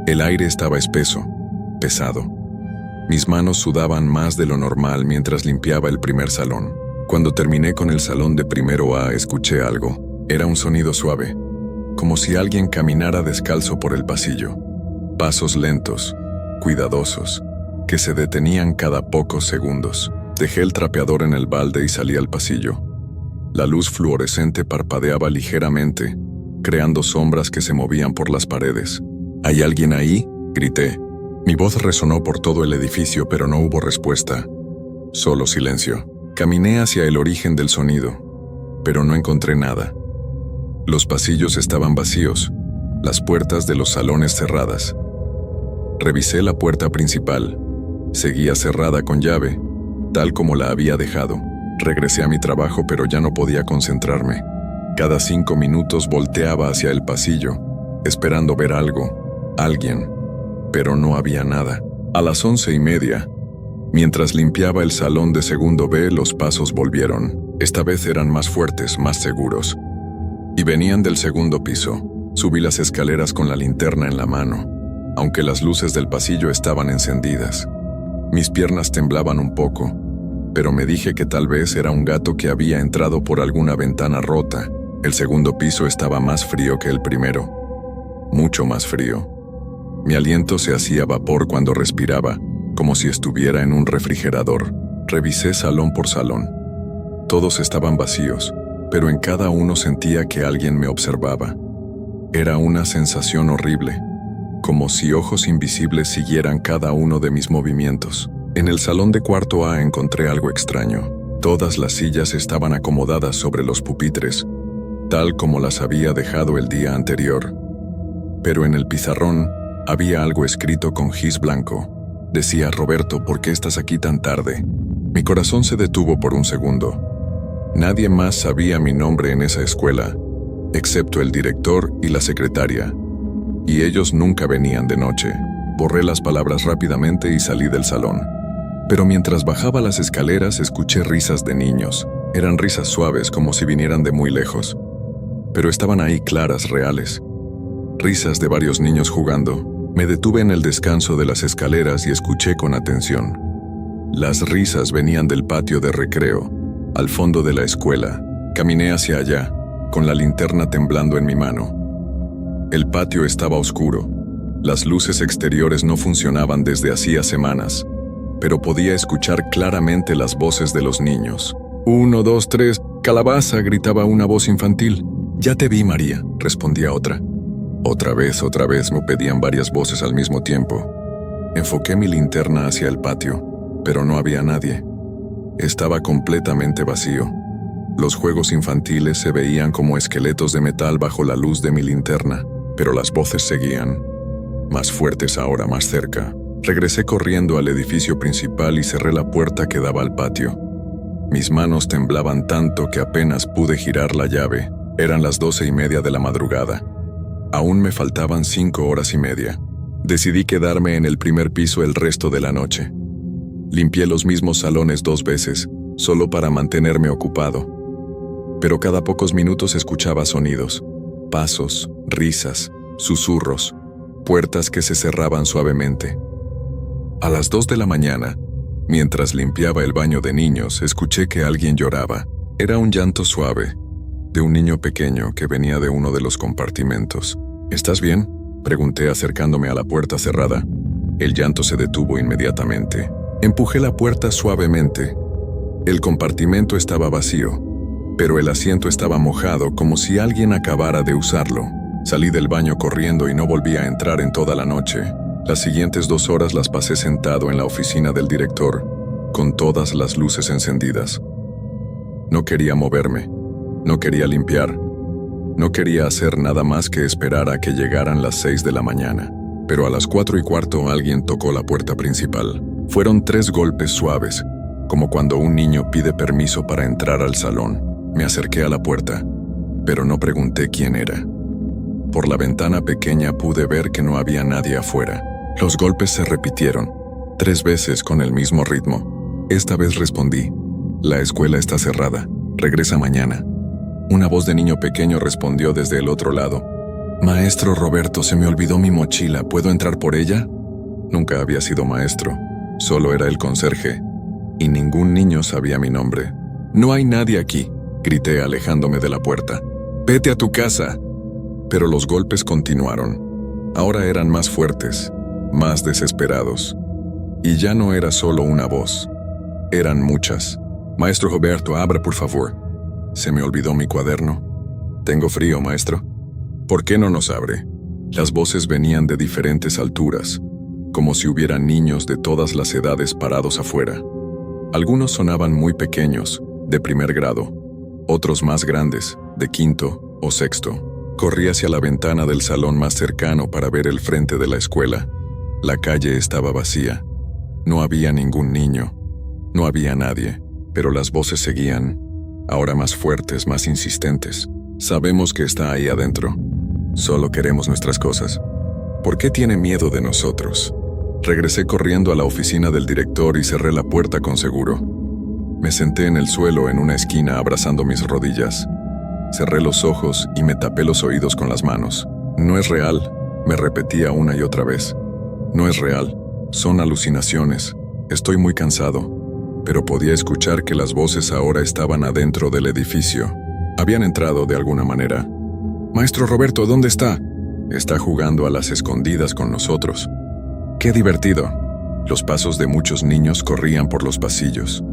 El aire estaba espeso, pesado. Mis manos sudaban más de lo normal mientras limpiaba el primer salón. Cuando terminé con el salón de primero A, escuché algo. Era un sonido suave, como si alguien caminara descalzo por el pasillo. Pasos lentos, cuidadosos, que se detenían cada pocos segundos. Dejé el trapeador en el balde y salí al pasillo. La luz fluorescente parpadeaba ligeramente, creando sombras que se movían por las paredes. ¿Hay alguien ahí?, grité. Mi voz resonó por todo el edificio, pero no hubo respuesta. Solo silencio. Caminé hacia el origen del sonido, pero no encontré nada. Los pasillos estaban vacíos, las puertas de los salones cerradas. Revisé la puerta principal. Seguía cerrada con llave, tal como la había dejado. Regresé a mi trabajo, pero ya no podía concentrarme. Cada 5 minutos volteaba hacia el pasillo, esperando ver algo, alguien, pero no había nada. A las 11:30, mientras limpiaba el salón de segundo B, los pasos volvieron. Esta vez eran más fuertes, más seguros. Y venían del segundo piso. Subí las escaleras con la linterna en la mano, aunque las luces del pasillo estaban encendidas. Mis piernas temblaban un poco, pero me dije que tal vez era un gato que había entrado por alguna ventana rota. El segundo piso estaba más frío que el primero, mucho más frío. Mi aliento se hacía vapor cuando respiraba, como si estuviera en un refrigerador. Revisé salón por salón. Todos estaban vacíos, pero en cada uno sentía que alguien me observaba. Era una sensación horrible, como si ojos invisibles siguieran cada uno de mis movimientos. En el salón de cuarto A encontré algo extraño. Todas las sillas estaban acomodadas sobre los pupitres, tal como las había dejado el día anterior. Pero en el pizarrón había algo escrito con gis blanco. Decía: Roberto, ¿por qué estás aquí tan tarde? Mi corazón se detuvo por un segundo. Nadie más sabía mi nombre en esa escuela, excepto el director y la secretaria. Y ellos nunca venían de noche. Borré las palabras rápidamente y salí del salón. Pero mientras bajaba las escaleras escuché risas de niños. Eran risas suaves, como si vinieran de muy lejos. Pero estaban ahí, claras, reales. Risas de varios niños jugando. Me detuve en el descanso de las escaleras y escuché con atención. Las risas venían del patio de recreo, al fondo de la escuela. Caminé hacia allá, con la linterna temblando en mi mano. El patio estaba oscuro. Las luces exteriores no funcionaban desde hacía semanas, pero podía escuchar claramente las voces de los niños. 1, 2, 3, calabaza, gritaba una voz infantil. Ya te vi, María, respondía otra. Otra vez, me pedían varias voces al mismo tiempo. Enfoqué mi linterna hacia el patio, pero no había nadie. Estaba completamente vacío. Los juegos infantiles se veían como esqueletos de metal bajo la luz de mi linterna, pero las voces seguían, más fuertes ahora, más cerca. Regresé corriendo al edificio principal y cerré la puerta que daba al patio. Mis manos temblaban tanto que apenas pude girar la llave. Eran las 12:30 de la madrugada. Aún me faltaban 5 horas y media. Decidí quedarme en el primer piso el resto de la noche. Limpié los mismos salones 2 veces, solo para mantenerme ocupado. Pero cada pocos minutos escuchaba sonidos, pasos, risas, susurros, puertas que se cerraban suavemente. A las 2 de la mañana, mientras limpiaba el baño de niños, escuché que alguien lloraba. Era un llanto suave, de un niño pequeño que venía de uno de los compartimentos. ¿Estás bien?, pregunté acercándome a la puerta cerrada. El llanto se detuvo inmediatamente. Empujé la puerta suavemente. El compartimento estaba vacío, pero el asiento estaba mojado, como si alguien acabara de usarlo. Salí del baño corriendo y no volví a entrar en toda la noche. Las siguientes 2 horas las pasé sentado en la oficina del director, con todas las luces encendidas. No quería moverme, no quería limpiar, no quería hacer nada más que esperar a que llegaran las 6 de la mañana. Pero a las 4:15 alguien tocó la puerta principal. Fueron 3 golpes suaves, como cuando un niño pide permiso para entrar al salón. Me acerqué a la puerta, pero no pregunté quién era. Por la ventana pequeña pude ver que no había nadie afuera. Los golpes se repitieron, 3 veces con el mismo ritmo. Esta vez respondí: la escuela está cerrada, regresa mañana. Una voz de niño pequeño respondió desde el otro lado: Maestro Roberto, se me olvidó mi mochila, ¿puedo entrar por ella? Nunca había sido maestro, solo era el conserje, y ningún niño sabía mi nombre. No hay nadie aquí, grité alejándome de la puerta. Vete a tu casa. Pero los golpes continuaron. Ahora eran más fuertes, más desesperados. Y ya no era solo una voz. Eran muchas. Maestro Roberto, abra por favor. Se me olvidó mi cuaderno. Tengo frío, maestro. ¿Por qué no nos abre? Las voces venían de diferentes alturas, como si hubieran niños de todas las edades parados afuera. Algunos sonaban muy pequeños, de primer grado, otros más grandes, de quinto o sexto. Corrí hacia la ventana del salón más cercano para ver el frente de la escuela. La calle estaba vacía. No había ningún niño. No había nadie. Pero las voces seguían, ahora más fuertes, más insistentes. Sabemos que está ahí adentro. Solo queremos nuestras cosas. ¿Por qué tiene miedo de nosotros? Regresé corriendo a la oficina del director y cerré la puerta con seguro. Me senté en el suelo en una esquina abrazando mis rodillas. Cerré los ojos y me tapé los oídos con las manos. No es real, me repetía una y otra vez. No es real, son alucinaciones. Estoy muy cansado, pero podía escuchar que las voces ahora estaban adentro del edificio. Habían entrado de alguna manera. «Maestro Roberto, ¿dónde está?» «Está jugando a las escondidas con nosotros». «¡Qué divertido!». Los pasos de muchos niños corrían por los pasillos.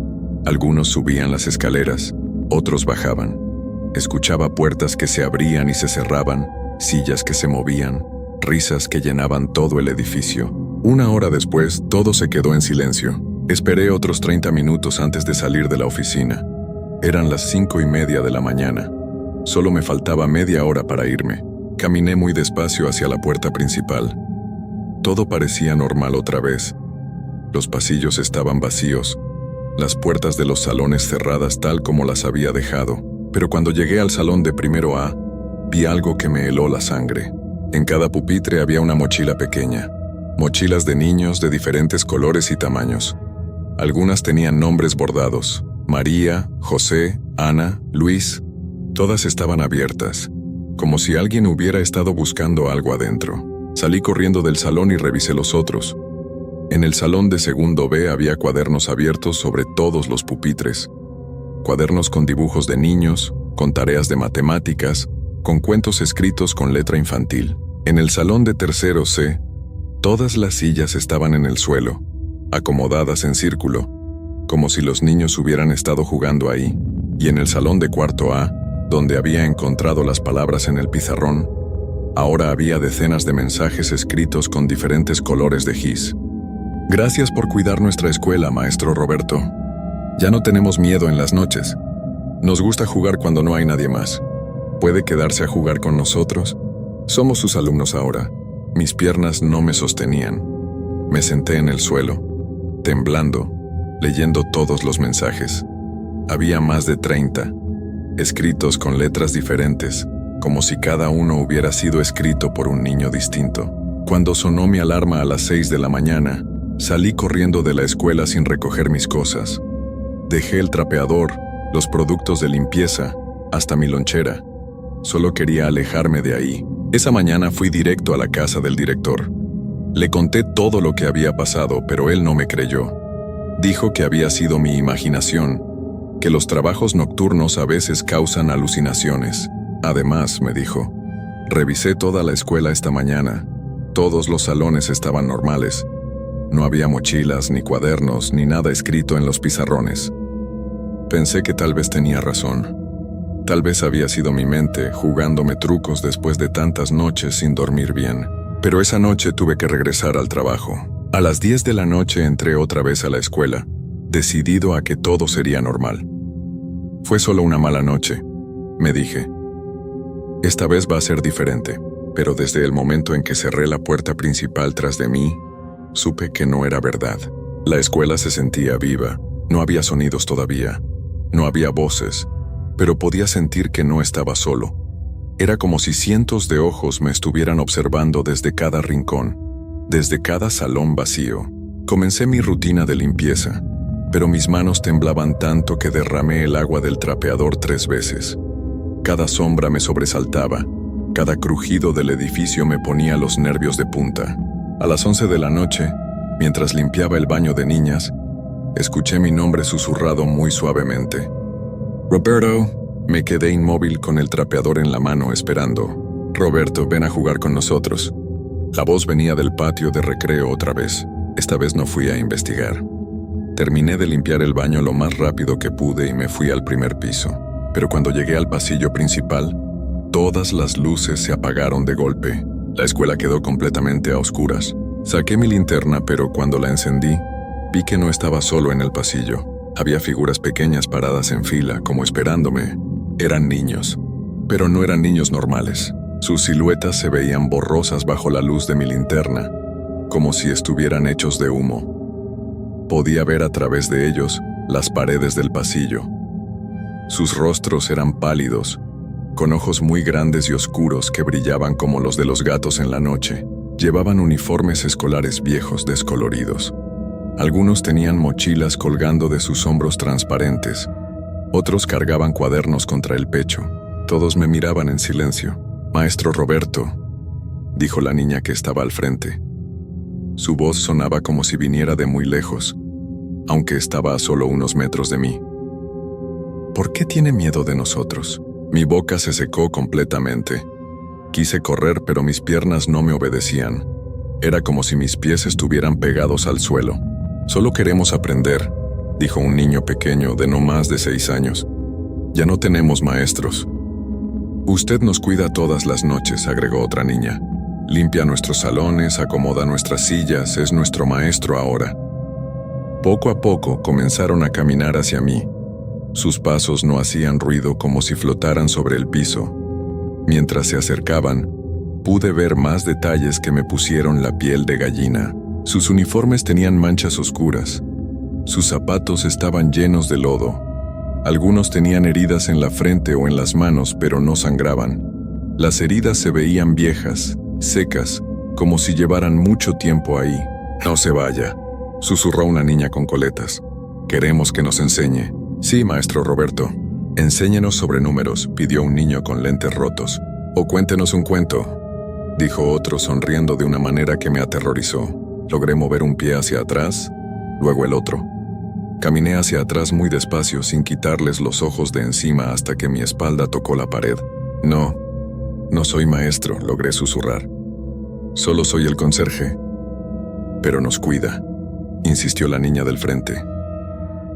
Algunos subían las escaleras, otros bajaban. Escuchaba puertas que se abrían y se cerraban, sillas que se movían, risas que llenaban todo el edificio. Una hora después, todo se quedó en silencio. Esperé otros 30 minutos antes de salir de la oficina. Eran las 5:30 de la mañana. Solo me faltaba media hora para irme. Caminé muy despacio hacia la puerta principal. Todo parecía normal otra vez. Los pasillos estaban vacíos, las puertas de los salones cerradas tal como las había dejado. Pero cuando llegué al salón de primero A, vi algo que me heló la sangre. En cada pupitre había una mochila pequeña. Mochilas de niños de diferentes colores y tamaños. Algunas tenían nombres bordados: María, José, Ana, Luis. Todas estaban abiertas, como si alguien hubiera estado buscando algo adentro. Salí corriendo del salón y revisé los otros. En el salón de segundo B había cuadernos abiertos sobre todos los pupitres. Cuadernos con dibujos de niños, con tareas de matemáticas, con cuentos escritos con letra infantil. En el salón de tercero C, todas las sillas estaban en el suelo, acomodadas en círculo, como si los niños hubieran estado jugando ahí. Y en el salón de cuarto A, donde había encontrado las palabras en el pizarrón, ahora había decenas de mensajes escritos con diferentes colores de gis. «Gracias por cuidar nuestra escuela, maestro Roberto. Ya no tenemos miedo en las noches. Nos gusta jugar cuando no hay nadie más. ¿Puede quedarse a jugar con nosotros? Somos sus alumnos ahora». Mis piernas no me sostenían. Me senté en el suelo, temblando, leyendo todos los mensajes. Había más de 30, escritos con letras diferentes, como si cada uno hubiera sido escrito por un niño distinto. Cuando sonó mi alarma a las 6 de la mañana, salí corriendo de la escuela sin recoger mis cosas. Dejé el trapeador, los productos de limpieza, hasta mi lonchera. Solo quería alejarme de ahí. Esa mañana fui directo a la casa del director. Le conté todo lo que había pasado, pero él no me creyó. Dijo que había sido mi imaginación, que los trabajos nocturnos a veces causan alucinaciones. Además, me dijo, revisé toda la escuela esta mañana. Todos los salones estaban normales. No había mochilas, ni cuadernos, ni nada escrito en los pizarrones. Pensé que tal vez tenía razón. Tal vez había sido mi mente jugándome trucos después de tantas noches sin dormir bien. Pero esa noche tuve que regresar al trabajo. A las 10 de la noche entré otra vez a la escuela, decidido a que todo sería normal. Fue solo una mala noche, me dije. Esta vez va a ser diferente, pero desde el momento en que cerré la puerta principal tras de mí, supe que no era verdad. La escuela se sentía viva, no había sonidos todavía, no había voces, pero podía sentir que no estaba solo. Era como si cientos de ojos me estuvieran observando desde cada rincón, desde cada salón vacío. Comencé mi rutina de limpieza, pero mis manos temblaban tanto que derramé el agua del trapeador 3 veces. Cada sombra me sobresaltaba, cada crujido del edificio me ponía los nervios de punta. A las 11 de la noche, mientras limpiaba el baño de niñas, escuché mi nombre susurrado muy suavemente. «Roberto». Me quedé inmóvil con el trapeador en la mano esperando. «Roberto, ven a jugar con nosotros». La voz venía del patio de recreo otra vez. Esta vez no fui a investigar. Terminé de limpiar el baño lo más rápido que pude y me fui al primer piso. Pero cuando llegué al pasillo principal, todas las luces se apagaron de golpe. La escuela quedó completamente a oscuras. Saqué mi linterna, pero cuando la encendí, vi que no estaba solo en el pasillo. Había figuras pequeñas paradas en fila, como esperándome. Eran niños, pero no eran niños normales. Sus siluetas se veían borrosas bajo la luz de mi linterna, como si estuvieran hechos de humo. Podía ver a través de ellos las paredes del pasillo. Sus rostros eran pálidos, con ojos muy grandes y oscuros que brillaban como los de los gatos en la noche. Llevaban uniformes escolares viejos descoloridos. Algunos tenían mochilas colgando de sus hombros transparentes. Otros cargaban cuadernos contra el pecho. Todos me miraban en silencio. «Maestro Roberto», dijo la niña que estaba al frente. Su voz sonaba como si viniera de muy lejos, aunque estaba a solo unos metros de mí. «¿Por qué tiene miedo de nosotros?» Mi boca se secó completamente. Quise correr, pero mis piernas no me obedecían. Era como si mis pies estuvieran pegados al suelo. «Solo queremos aprender», dijo un niño pequeño de no más de 6 años. «Ya no tenemos maestros». «Usted nos cuida todas las noches», agregó otra niña. «Limpia nuestros salones, acomoda nuestras sillas, es nuestro maestro ahora». Poco a poco comenzaron a caminar hacia mí. Sus pasos no hacían ruido, como si flotaran sobre el piso. Mientras se acercaban, pude ver más detalles que me pusieron la piel de gallina. Sus uniformes tenían manchas oscuras. Sus zapatos estaban llenos de lodo. Algunos tenían heridas en la frente o en las manos, pero no sangraban. Las heridas se veían viejas, secas, como si llevaran mucho tiempo ahí. «No se vaya», susurró una niña con coletas. «Queremos que nos enseñe». «Sí, maestro Roberto». «Enséñenos sobre números», pidió un niño con lentes rotos. «O cuéntenos un cuento», dijo otro sonriendo de una manera que me aterrorizó. Logré mover un pie hacia atrás, luego el otro. Caminé hacia atrás muy despacio sin quitarles los ojos de encima hasta que mi espalda tocó la pared. «No soy maestro», logré susurrar. «Solo soy el conserje». «Pero nos cuida», insistió la niña del frente.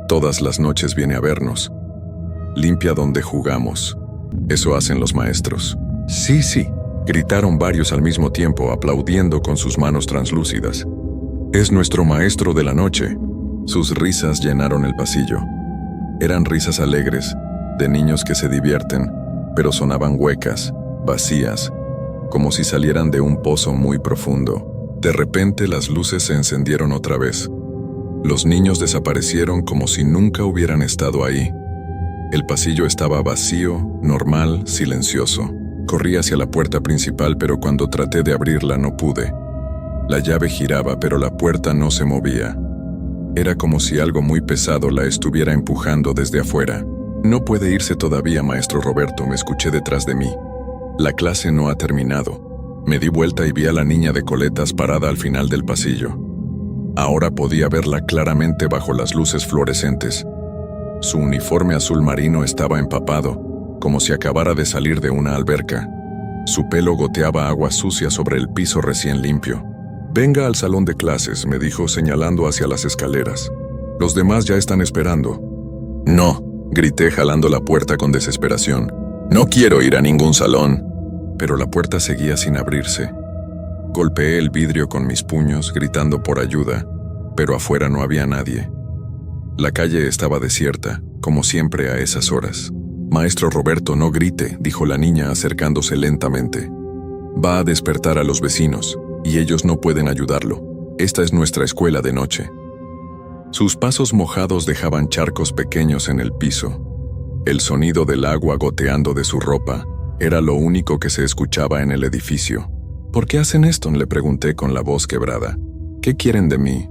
«Todas las noches viene a vernos. Limpia donde jugamos. Eso hacen los maestros». «Sí, sí», gritaron varios al mismo tiempo, aplaudiendo con sus manos translúcidas. «Es nuestro maestro de la noche». Sus risas llenaron el pasillo. Eran risas alegres, de niños que se divierten, pero sonaban huecas, vacías, como si salieran de un pozo muy profundo. De repente las luces se encendieron otra vez. Los niños desaparecieron como si nunca hubieran estado ahí. El pasillo estaba vacío, normal, silencioso. Corrí hacia la puerta principal, pero cuando traté de abrirla no pude. La llave giraba, pero la puerta no se movía. Era como si algo muy pesado la estuviera empujando desde afuera. «No puede irse todavía, maestro Roberto», me escuché detrás de mí. «La clase no ha terminado». Me di vuelta y vi a la niña de coletas parada al final del pasillo. Ahora podía verla claramente bajo las luces fluorescentes. Su uniforme azul marino estaba empapado, como si acabara de salir de una alberca. Su pelo goteaba agua sucia sobre el piso recién limpio. «Venga al salón de clases», me dijo señalando hacia las escaleras. «Los demás ya están esperando». «No», grité jalando la puerta con desesperación. «No quiero ir a ningún salón». Pero la puerta seguía sin abrirse. Golpeé el vidrio con mis puños, gritando por ayuda, pero afuera no había nadie. La calle estaba desierta, como siempre a esas horas. «Maestro Roberto, no grite», dijo la niña acercándose lentamente. «Va a despertar a los vecinos, y ellos no pueden ayudarlo. Esta es nuestra escuela de noche». Sus pasos mojados dejaban charcos pequeños en el piso. El sonido del agua goteando de su ropa era lo único que se escuchaba en el edificio. «¿Por qué hacen esto?», le pregunté con la voz quebrada. «¿Qué quieren de mí?»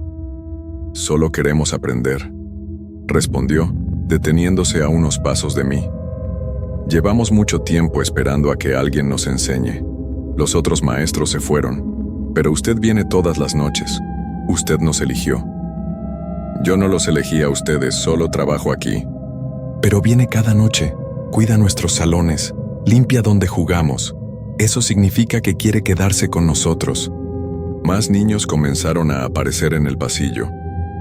«Solo queremos aprender», respondió, deteniéndose a unos pasos de mí. «Llevamos mucho tiempo esperando a que alguien nos enseñe. Los otros maestros se fueron, pero usted viene todas las noches. Usted nos eligió». «Yo no los elegí a ustedes, solo trabajo aquí». «Pero viene cada noche, cuida nuestros salones, limpia donde jugamos. Eso significa que quiere quedarse con nosotros». Más niños comenzaron a aparecer en el pasillo.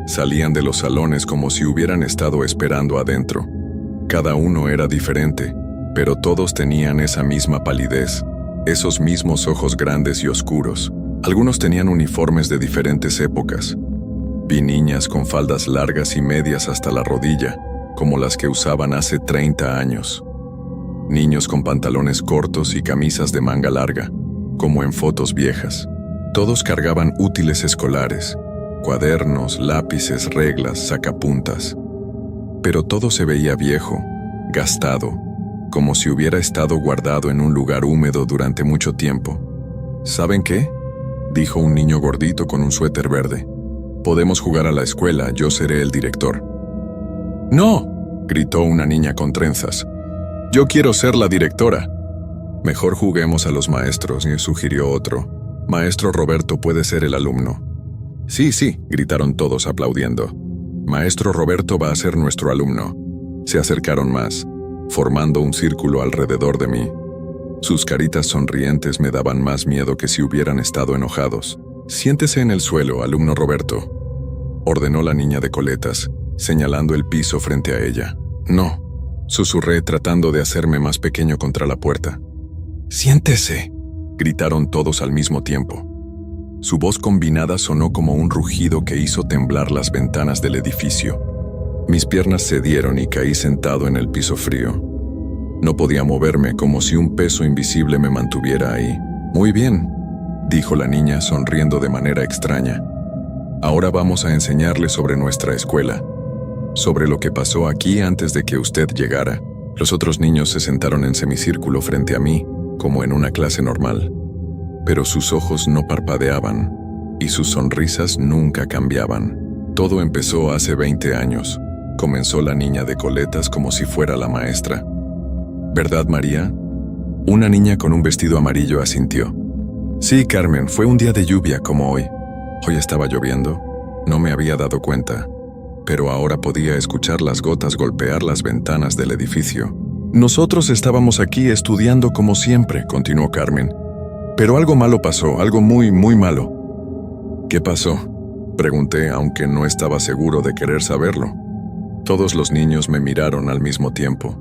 Salían de los salones como si hubieran estado esperando adentro. Cada uno era diferente, pero todos tenían esa misma palidez, esos mismos ojos grandes y oscuros. Algunos tenían uniformes de diferentes épocas. Vi niñas con faldas largas y medias hasta la rodilla, como las que usaban hace 30 años. Niños con pantalones cortos y camisas de manga larga, como en fotos viejas. Todos cargaban útiles escolares, cuadernos, lápices, reglas, sacapuntas. pero todo se veía viejo, gastado, como si hubiera estado guardado en un lugar húmedo durante mucho tiempo. ¿Saben qué?, dijo un niño gordito con un suéter verde. Podemos jugar a la escuela, yo seré el director. ¡No!, gritó una niña con trenzas. Yo quiero ser la directora. Mejor juguemos a los maestros, sugirió otro. Maestro Roberto puede ser el alumno. Sí, sí, gritaron todos aplaudiendo. Maestro Roberto va a ser nuestro alumno. Se acercaron más, formando un círculo alrededor de mí. Sus caritas sonrientes me daban más miedo que si hubieran estado enojados. Siéntese en el suelo, alumno Roberto, ordenó la niña de coletas, señalando el piso frente a ella. No, susurré tratando de hacerme más pequeño contra la puerta. Siéntese, gritaron todos al mismo tiempo. Su voz combinada sonó como un rugido que hizo temblar las ventanas del edificio. Mis piernas cedieron y caí sentado en el piso frío. No podía moverme, como si un peso invisible me mantuviera ahí. Muy bien, dijo la niña sonriendo de manera extraña. Ahora vamos a enseñarle sobre nuestra escuela, sobre lo que pasó aquí antes de que usted llegara. Los otros niños se sentaron en semicírculo frente a mí, como en una clase normal. Pero sus ojos no parpadeaban, y sus sonrisas nunca cambiaban. Todo empezó hace 20 años. Comenzó la niña de coletas como si fuera la maestra. ¿Verdad, María? Una niña con un vestido amarillo asintió. Sí, Carmen, fue un día de lluvia como hoy. Hoy estaba lloviendo. No me había dado cuenta, pero ahora podía escuchar las gotas golpear las ventanas del edificio. Nosotros estábamos aquí estudiando como siempre, continuó Carmen. Pero algo malo pasó, algo muy, muy malo. ¿Qué pasó?, pregunté, aunque no estaba seguro de querer saberlo. Todos los niños me miraron al mismo tiempo.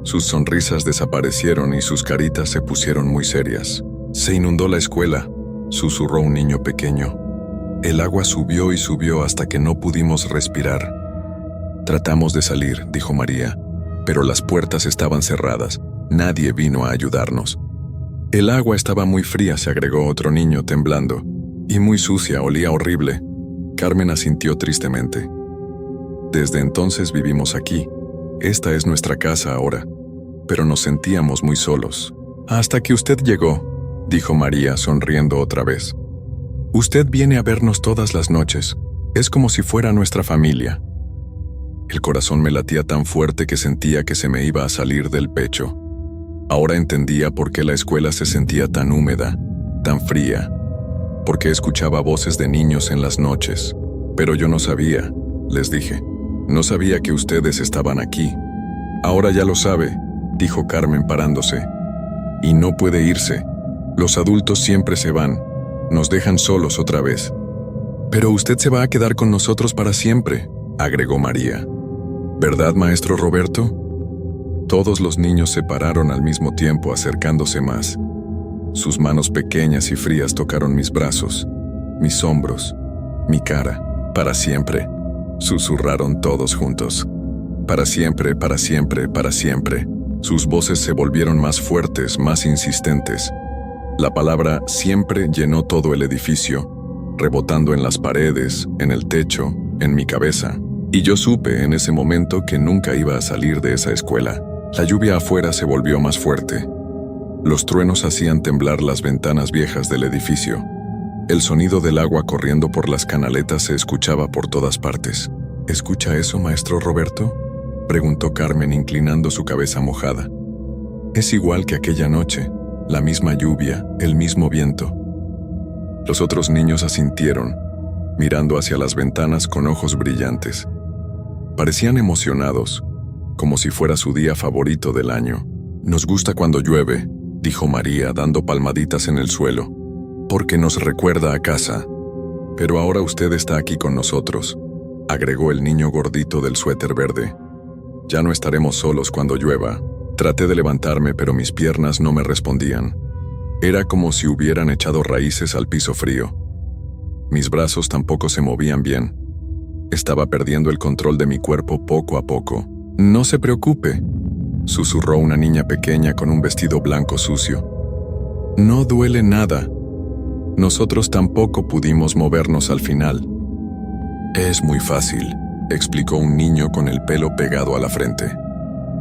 Sus sonrisas desaparecieron y sus caritas se pusieron muy serias. Se inundó la escuela, susurró un niño pequeño. El agua subió y subió hasta que no pudimos respirar. Tratamos de salir, dijo María, pero las puertas estaban cerradas. Nadie vino a ayudarnos. El agua estaba muy fría, se agregó otro niño temblando, y muy sucia, olía horrible. Carmen asintió tristemente. Desde entonces vivimos aquí. Esta es nuestra casa ahora, pero nos sentíamos muy solos. Hasta que usted llegó, dijo María sonriendo otra vez. Usted viene a vernos todas las noches. Es como si fuera nuestra familia. El corazón me latía tan fuerte que sentía que se me iba a salir del pecho. Ahora entendía por qué la escuela se sentía tan húmeda, tan fría, porque escuchaba voces de niños en las noches. Pero yo no sabía, les dije. No sabía que ustedes estaban aquí. Ahora ya lo sabe, dijo Carmen parándose. Y no puede irse. Los adultos siempre se van. Nos dejan solos otra vez. Pero usted se va a quedar con nosotros para siempre, agregó María. ¿Verdad, maestro Roberto? Todos los niños se pararon al mismo tiempo, acercándose más. Sus manos pequeñas y frías tocaron mis brazos, mis hombros, mi cara. Para siempre, susurraron todos juntos. Para siempre, para siempre, para siempre. Sus voces se volvieron más fuertes, más insistentes. La palabra siempre llenó todo el edificio, rebotando en las paredes, en el techo, en mi cabeza. Y yo supe en ese momento que nunca iba a salir de esa escuela. La lluvia afuera se volvió más fuerte. Los truenos hacían temblar las ventanas viejas del edificio. El sonido del agua corriendo por las canaletas se escuchaba por todas partes. ¿Escucha eso, maestro Roberto?, preguntó Carmen inclinando su cabeza mojada. Es igual que aquella noche, la misma lluvia, el mismo viento. Los otros niños asintieron, mirando hacia las ventanas con ojos brillantes. Parecían emocionados, como si fuera su día favorito del año. Nos gusta cuando llueve, dijo María dando palmaditas en el suelo, porque nos recuerda a casa. Pero ahora usted está aquí con nosotros, agregó el niño gordito del suéter verde. Ya no estaremos solos cuando llueva. Traté de levantarme, pero mis piernas no me respondían. Era como si hubieran echado raíces al piso frío. Mis brazos tampoco se movían bien. Estaba perdiendo el control de mi cuerpo poco a poco. No se preocupe, susurró una niña pequeña con un vestido blanco sucio. No duele nada. Nosotros tampoco pudimos movernos al final. Es muy fácil, explicó un niño con el pelo pegado a la frente.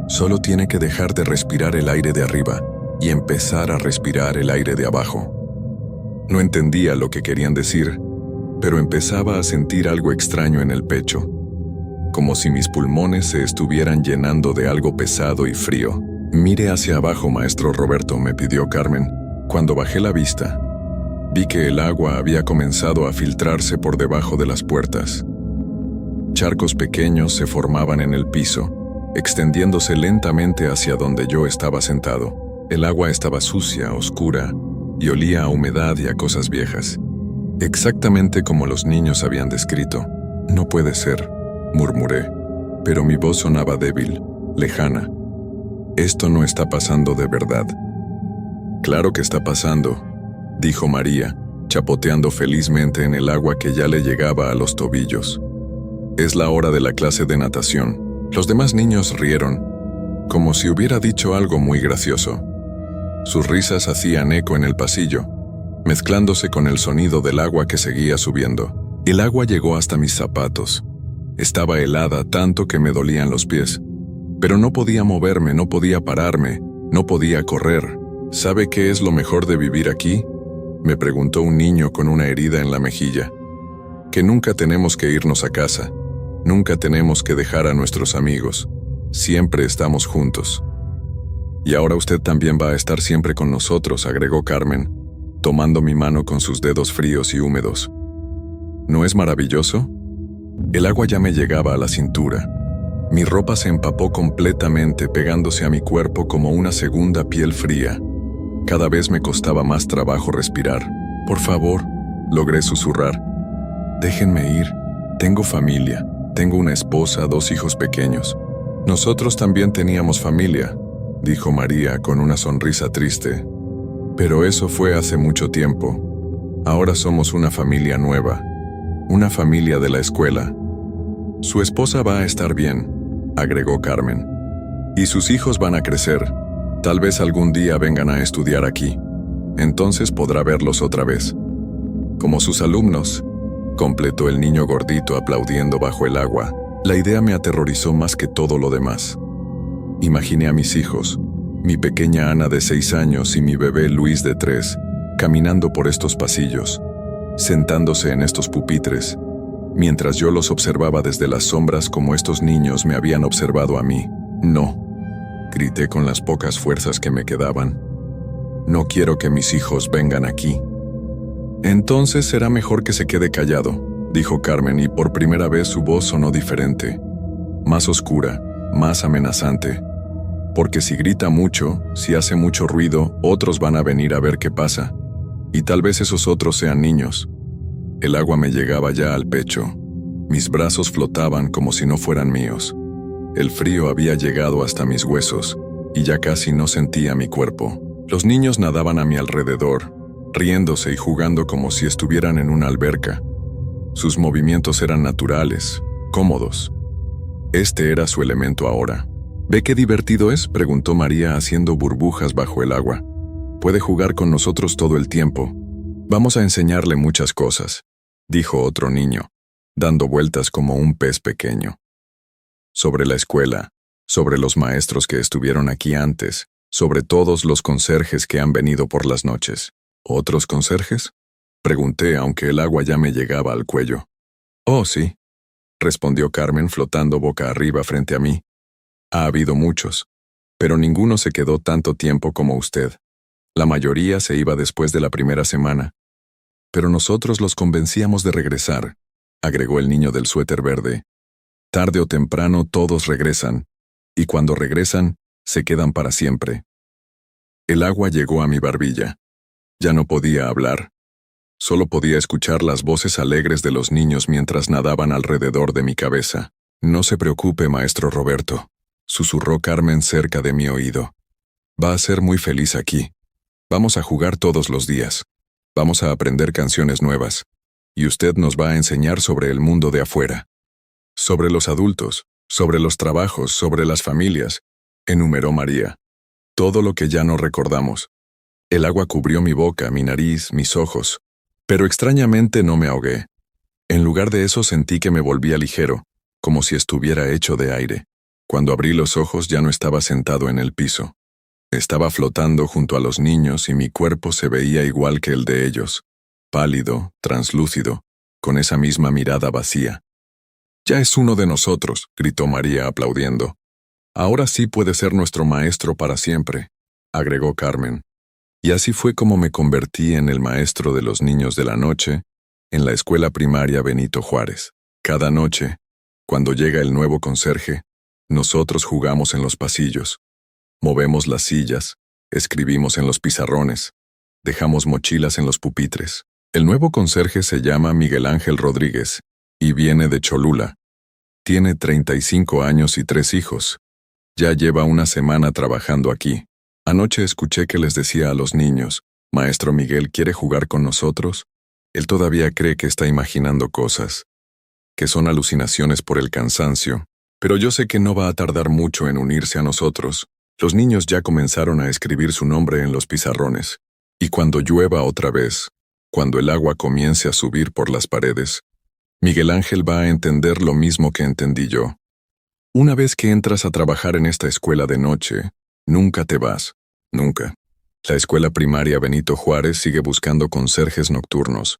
Solo tiene que dejar de respirar el aire de arriba y empezar a respirar el aire de abajo. No entendía lo que querían decir, pero empezaba a sentir algo extraño en el pecho, como si mis pulmones se estuvieran llenando de algo pesado y frío. «Mire hacia abajo, maestro Roberto», me pidió Carmen. Cuando bajé la vista, vi que el agua había comenzado a filtrarse por debajo de las puertas. Charcos pequeños se formaban en el piso, extendiéndose lentamente hacia donde yo estaba sentado. El agua estaba sucia, oscura, y olía a humedad y a cosas viejas. Exactamente como los niños habían descrito. «No puede ser», murmuré, pero mi voz sonaba débil, lejana. «Esto no está pasando de verdad». «Claro que está pasando», dijo María, chapoteando felizmente en el agua que ya le llegaba a los tobillos. «Es la hora de la clase de natación». Los demás niños rieron, como si hubiera dicho algo muy gracioso. Sus risas hacían eco en el pasillo, mezclándose con el sonido del agua que seguía subiendo. El agua llegó hasta mis zapatos. Estaba helada tanto que me dolían los pies. Pero no podía moverme, no podía pararme, no podía correr. «¿Sabe qué es lo mejor de vivir aquí?», me preguntó un niño con una herida en la mejilla. «Que nunca tenemos que irnos a casa. Nunca tenemos que dejar a nuestros amigos. Siempre estamos juntos». «Y ahora usted también va a estar siempre con nosotros», agregó Carmen, tomando mi mano con sus dedos fríos y húmedos. ¿No es maravilloso? El agua ya me llegaba a la cintura. Mi ropa se empapó completamente, pegándose a mi cuerpo como una segunda piel fría. Cada vez me costaba más trabajo respirar. «Por favor», logré susurrar. «Déjenme ir. Tengo familia. Tengo una esposa, 2 hijos pequeños». «Nosotros también teníamos familia», dijo María con una sonrisa triste. «Pero eso fue hace mucho tiempo. Ahora somos una familia nueva. Una familia de la escuela». «Su esposa va a estar bien», agregó Carmen. «Y sus hijos van a crecer. Tal vez algún día vengan a estudiar aquí. Entonces podrá verlos otra vez. Como sus alumnos», completó el niño gordito aplaudiendo bajo el agua. La idea me aterrorizó más que todo lo demás. Imaginé a mis hijos, mi pequeña Ana de 6 años y mi bebé Luis de 3, caminando por estos pasillos, sentándose en estos pupitres, mientras yo los observaba desde las sombras como estos niños me habían observado a mí. «No», grité con las pocas fuerzas que me quedaban. «No quiero que mis hijos vengan aquí». «Entonces será mejor que se quede callado», dijo Carmen, y por primera vez su voz sonó diferente, más oscura, más amenazante. «Porque si grita mucho, si hace mucho ruido, otros van a venir a ver qué pasa. Y tal vez esos otros sean niños». El agua me llegaba ya al pecho. Mis brazos flotaban como si no fueran míos. El frío había llegado hasta mis huesos, y ya casi no sentía mi cuerpo. Los niños nadaban a mi alrededor, riéndose y jugando como si estuvieran en una alberca. Sus movimientos eran naturales, cómodos. Este era su elemento ahora. «¿Ve qué divertido es?», preguntó María haciendo burbujas bajo el agua. «Puede jugar con nosotros todo el tiempo. Vamos a enseñarle muchas cosas», dijo otro niño, dando vueltas como un pez pequeño. «Sobre la escuela, sobre los maestros que estuvieron aquí antes, sobre todos los conserjes que han venido por las noches». «¿Otros conserjes?», pregunté, aunque el agua ya me llegaba al cuello. «Oh, sí», respondió Carmen flotando boca arriba frente a mí. «Ha habido muchos, pero ninguno se quedó tanto tiempo como usted. La mayoría se iba después de la primera semana. Pero nosotros los convencíamos de regresar», agregó el niño del suéter verde. «Tarde o temprano todos regresan, y cuando regresan, se quedan para siempre». El agua llegó a mi barbilla. Ya no podía hablar. Solo podía escuchar las voces alegres de los niños mientras nadaban alrededor de mi cabeza. «No se preocupe, maestro Roberto», susurró Carmen cerca de mi oído. «Va a ser muy feliz aquí. Vamos a jugar todos los días. Vamos a aprender canciones nuevas. Y usted nos va a enseñar sobre el mundo de afuera. Sobre los adultos, sobre los trabajos, sobre las familias», enumeró María. «Todo lo que ya no recordamos». El agua cubrió mi boca, mi nariz, mis ojos. Pero extrañamente no me ahogué. En lugar de eso sentí que me volvía ligero, como si estuviera hecho de aire. Cuando abrí los ojos ya no estaba sentado en el piso. Estaba flotando junto a los niños y mi cuerpo se veía igual que el de ellos, pálido, translúcido, con esa misma mirada vacía. «Ya es uno de nosotros», gritó María aplaudiendo. «Ahora sí puede ser nuestro maestro para siempre», agregó Carmen. Y así fue como me convertí en el maestro de los niños de la noche en la escuela primaria Benito Juárez. Cada noche, cuando llega el nuevo conserje, nosotros jugamos en los pasillos. Movemos las sillas, escribimos en los pizarrones, dejamos mochilas en los pupitres. El nuevo conserje se llama Miguel Ángel Rodríguez y viene de Cholula. Tiene 35 años y 3 hijos. Ya lleva una semana trabajando aquí. Anoche escuché que les decía a los niños, «Maestro Miguel, ¿quiere jugar con nosotros?». Él todavía cree que está imaginando cosas, que son alucinaciones por el cansancio, pero yo sé que no va a tardar mucho en unirse a nosotros. Los niños ya comenzaron a escribir su nombre en los pizarrones, y cuando llueva otra vez, cuando el agua comience a subir por las paredes, Miguel Ángel va a entender lo mismo que entendí yo. Una vez que entras a trabajar en esta escuela de noche, nunca te vas, nunca. La escuela primaria Benito Juárez sigue buscando conserjes nocturnos.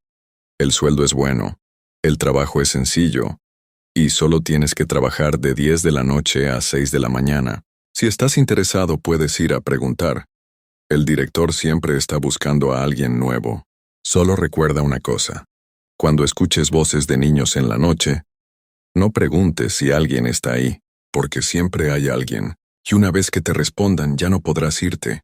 El sueldo es bueno, el trabajo es sencillo, y solo tienes que trabajar de 10 de la noche a 6 de la mañana. Si estás interesado, puedes ir a preguntar. El director siempre está buscando a alguien nuevo. Solo recuerda una cosa. Cuando escuches voces de niños en la noche, no preguntes si alguien está ahí, porque siempre hay alguien, y una vez que te respondan ya no podrás irte.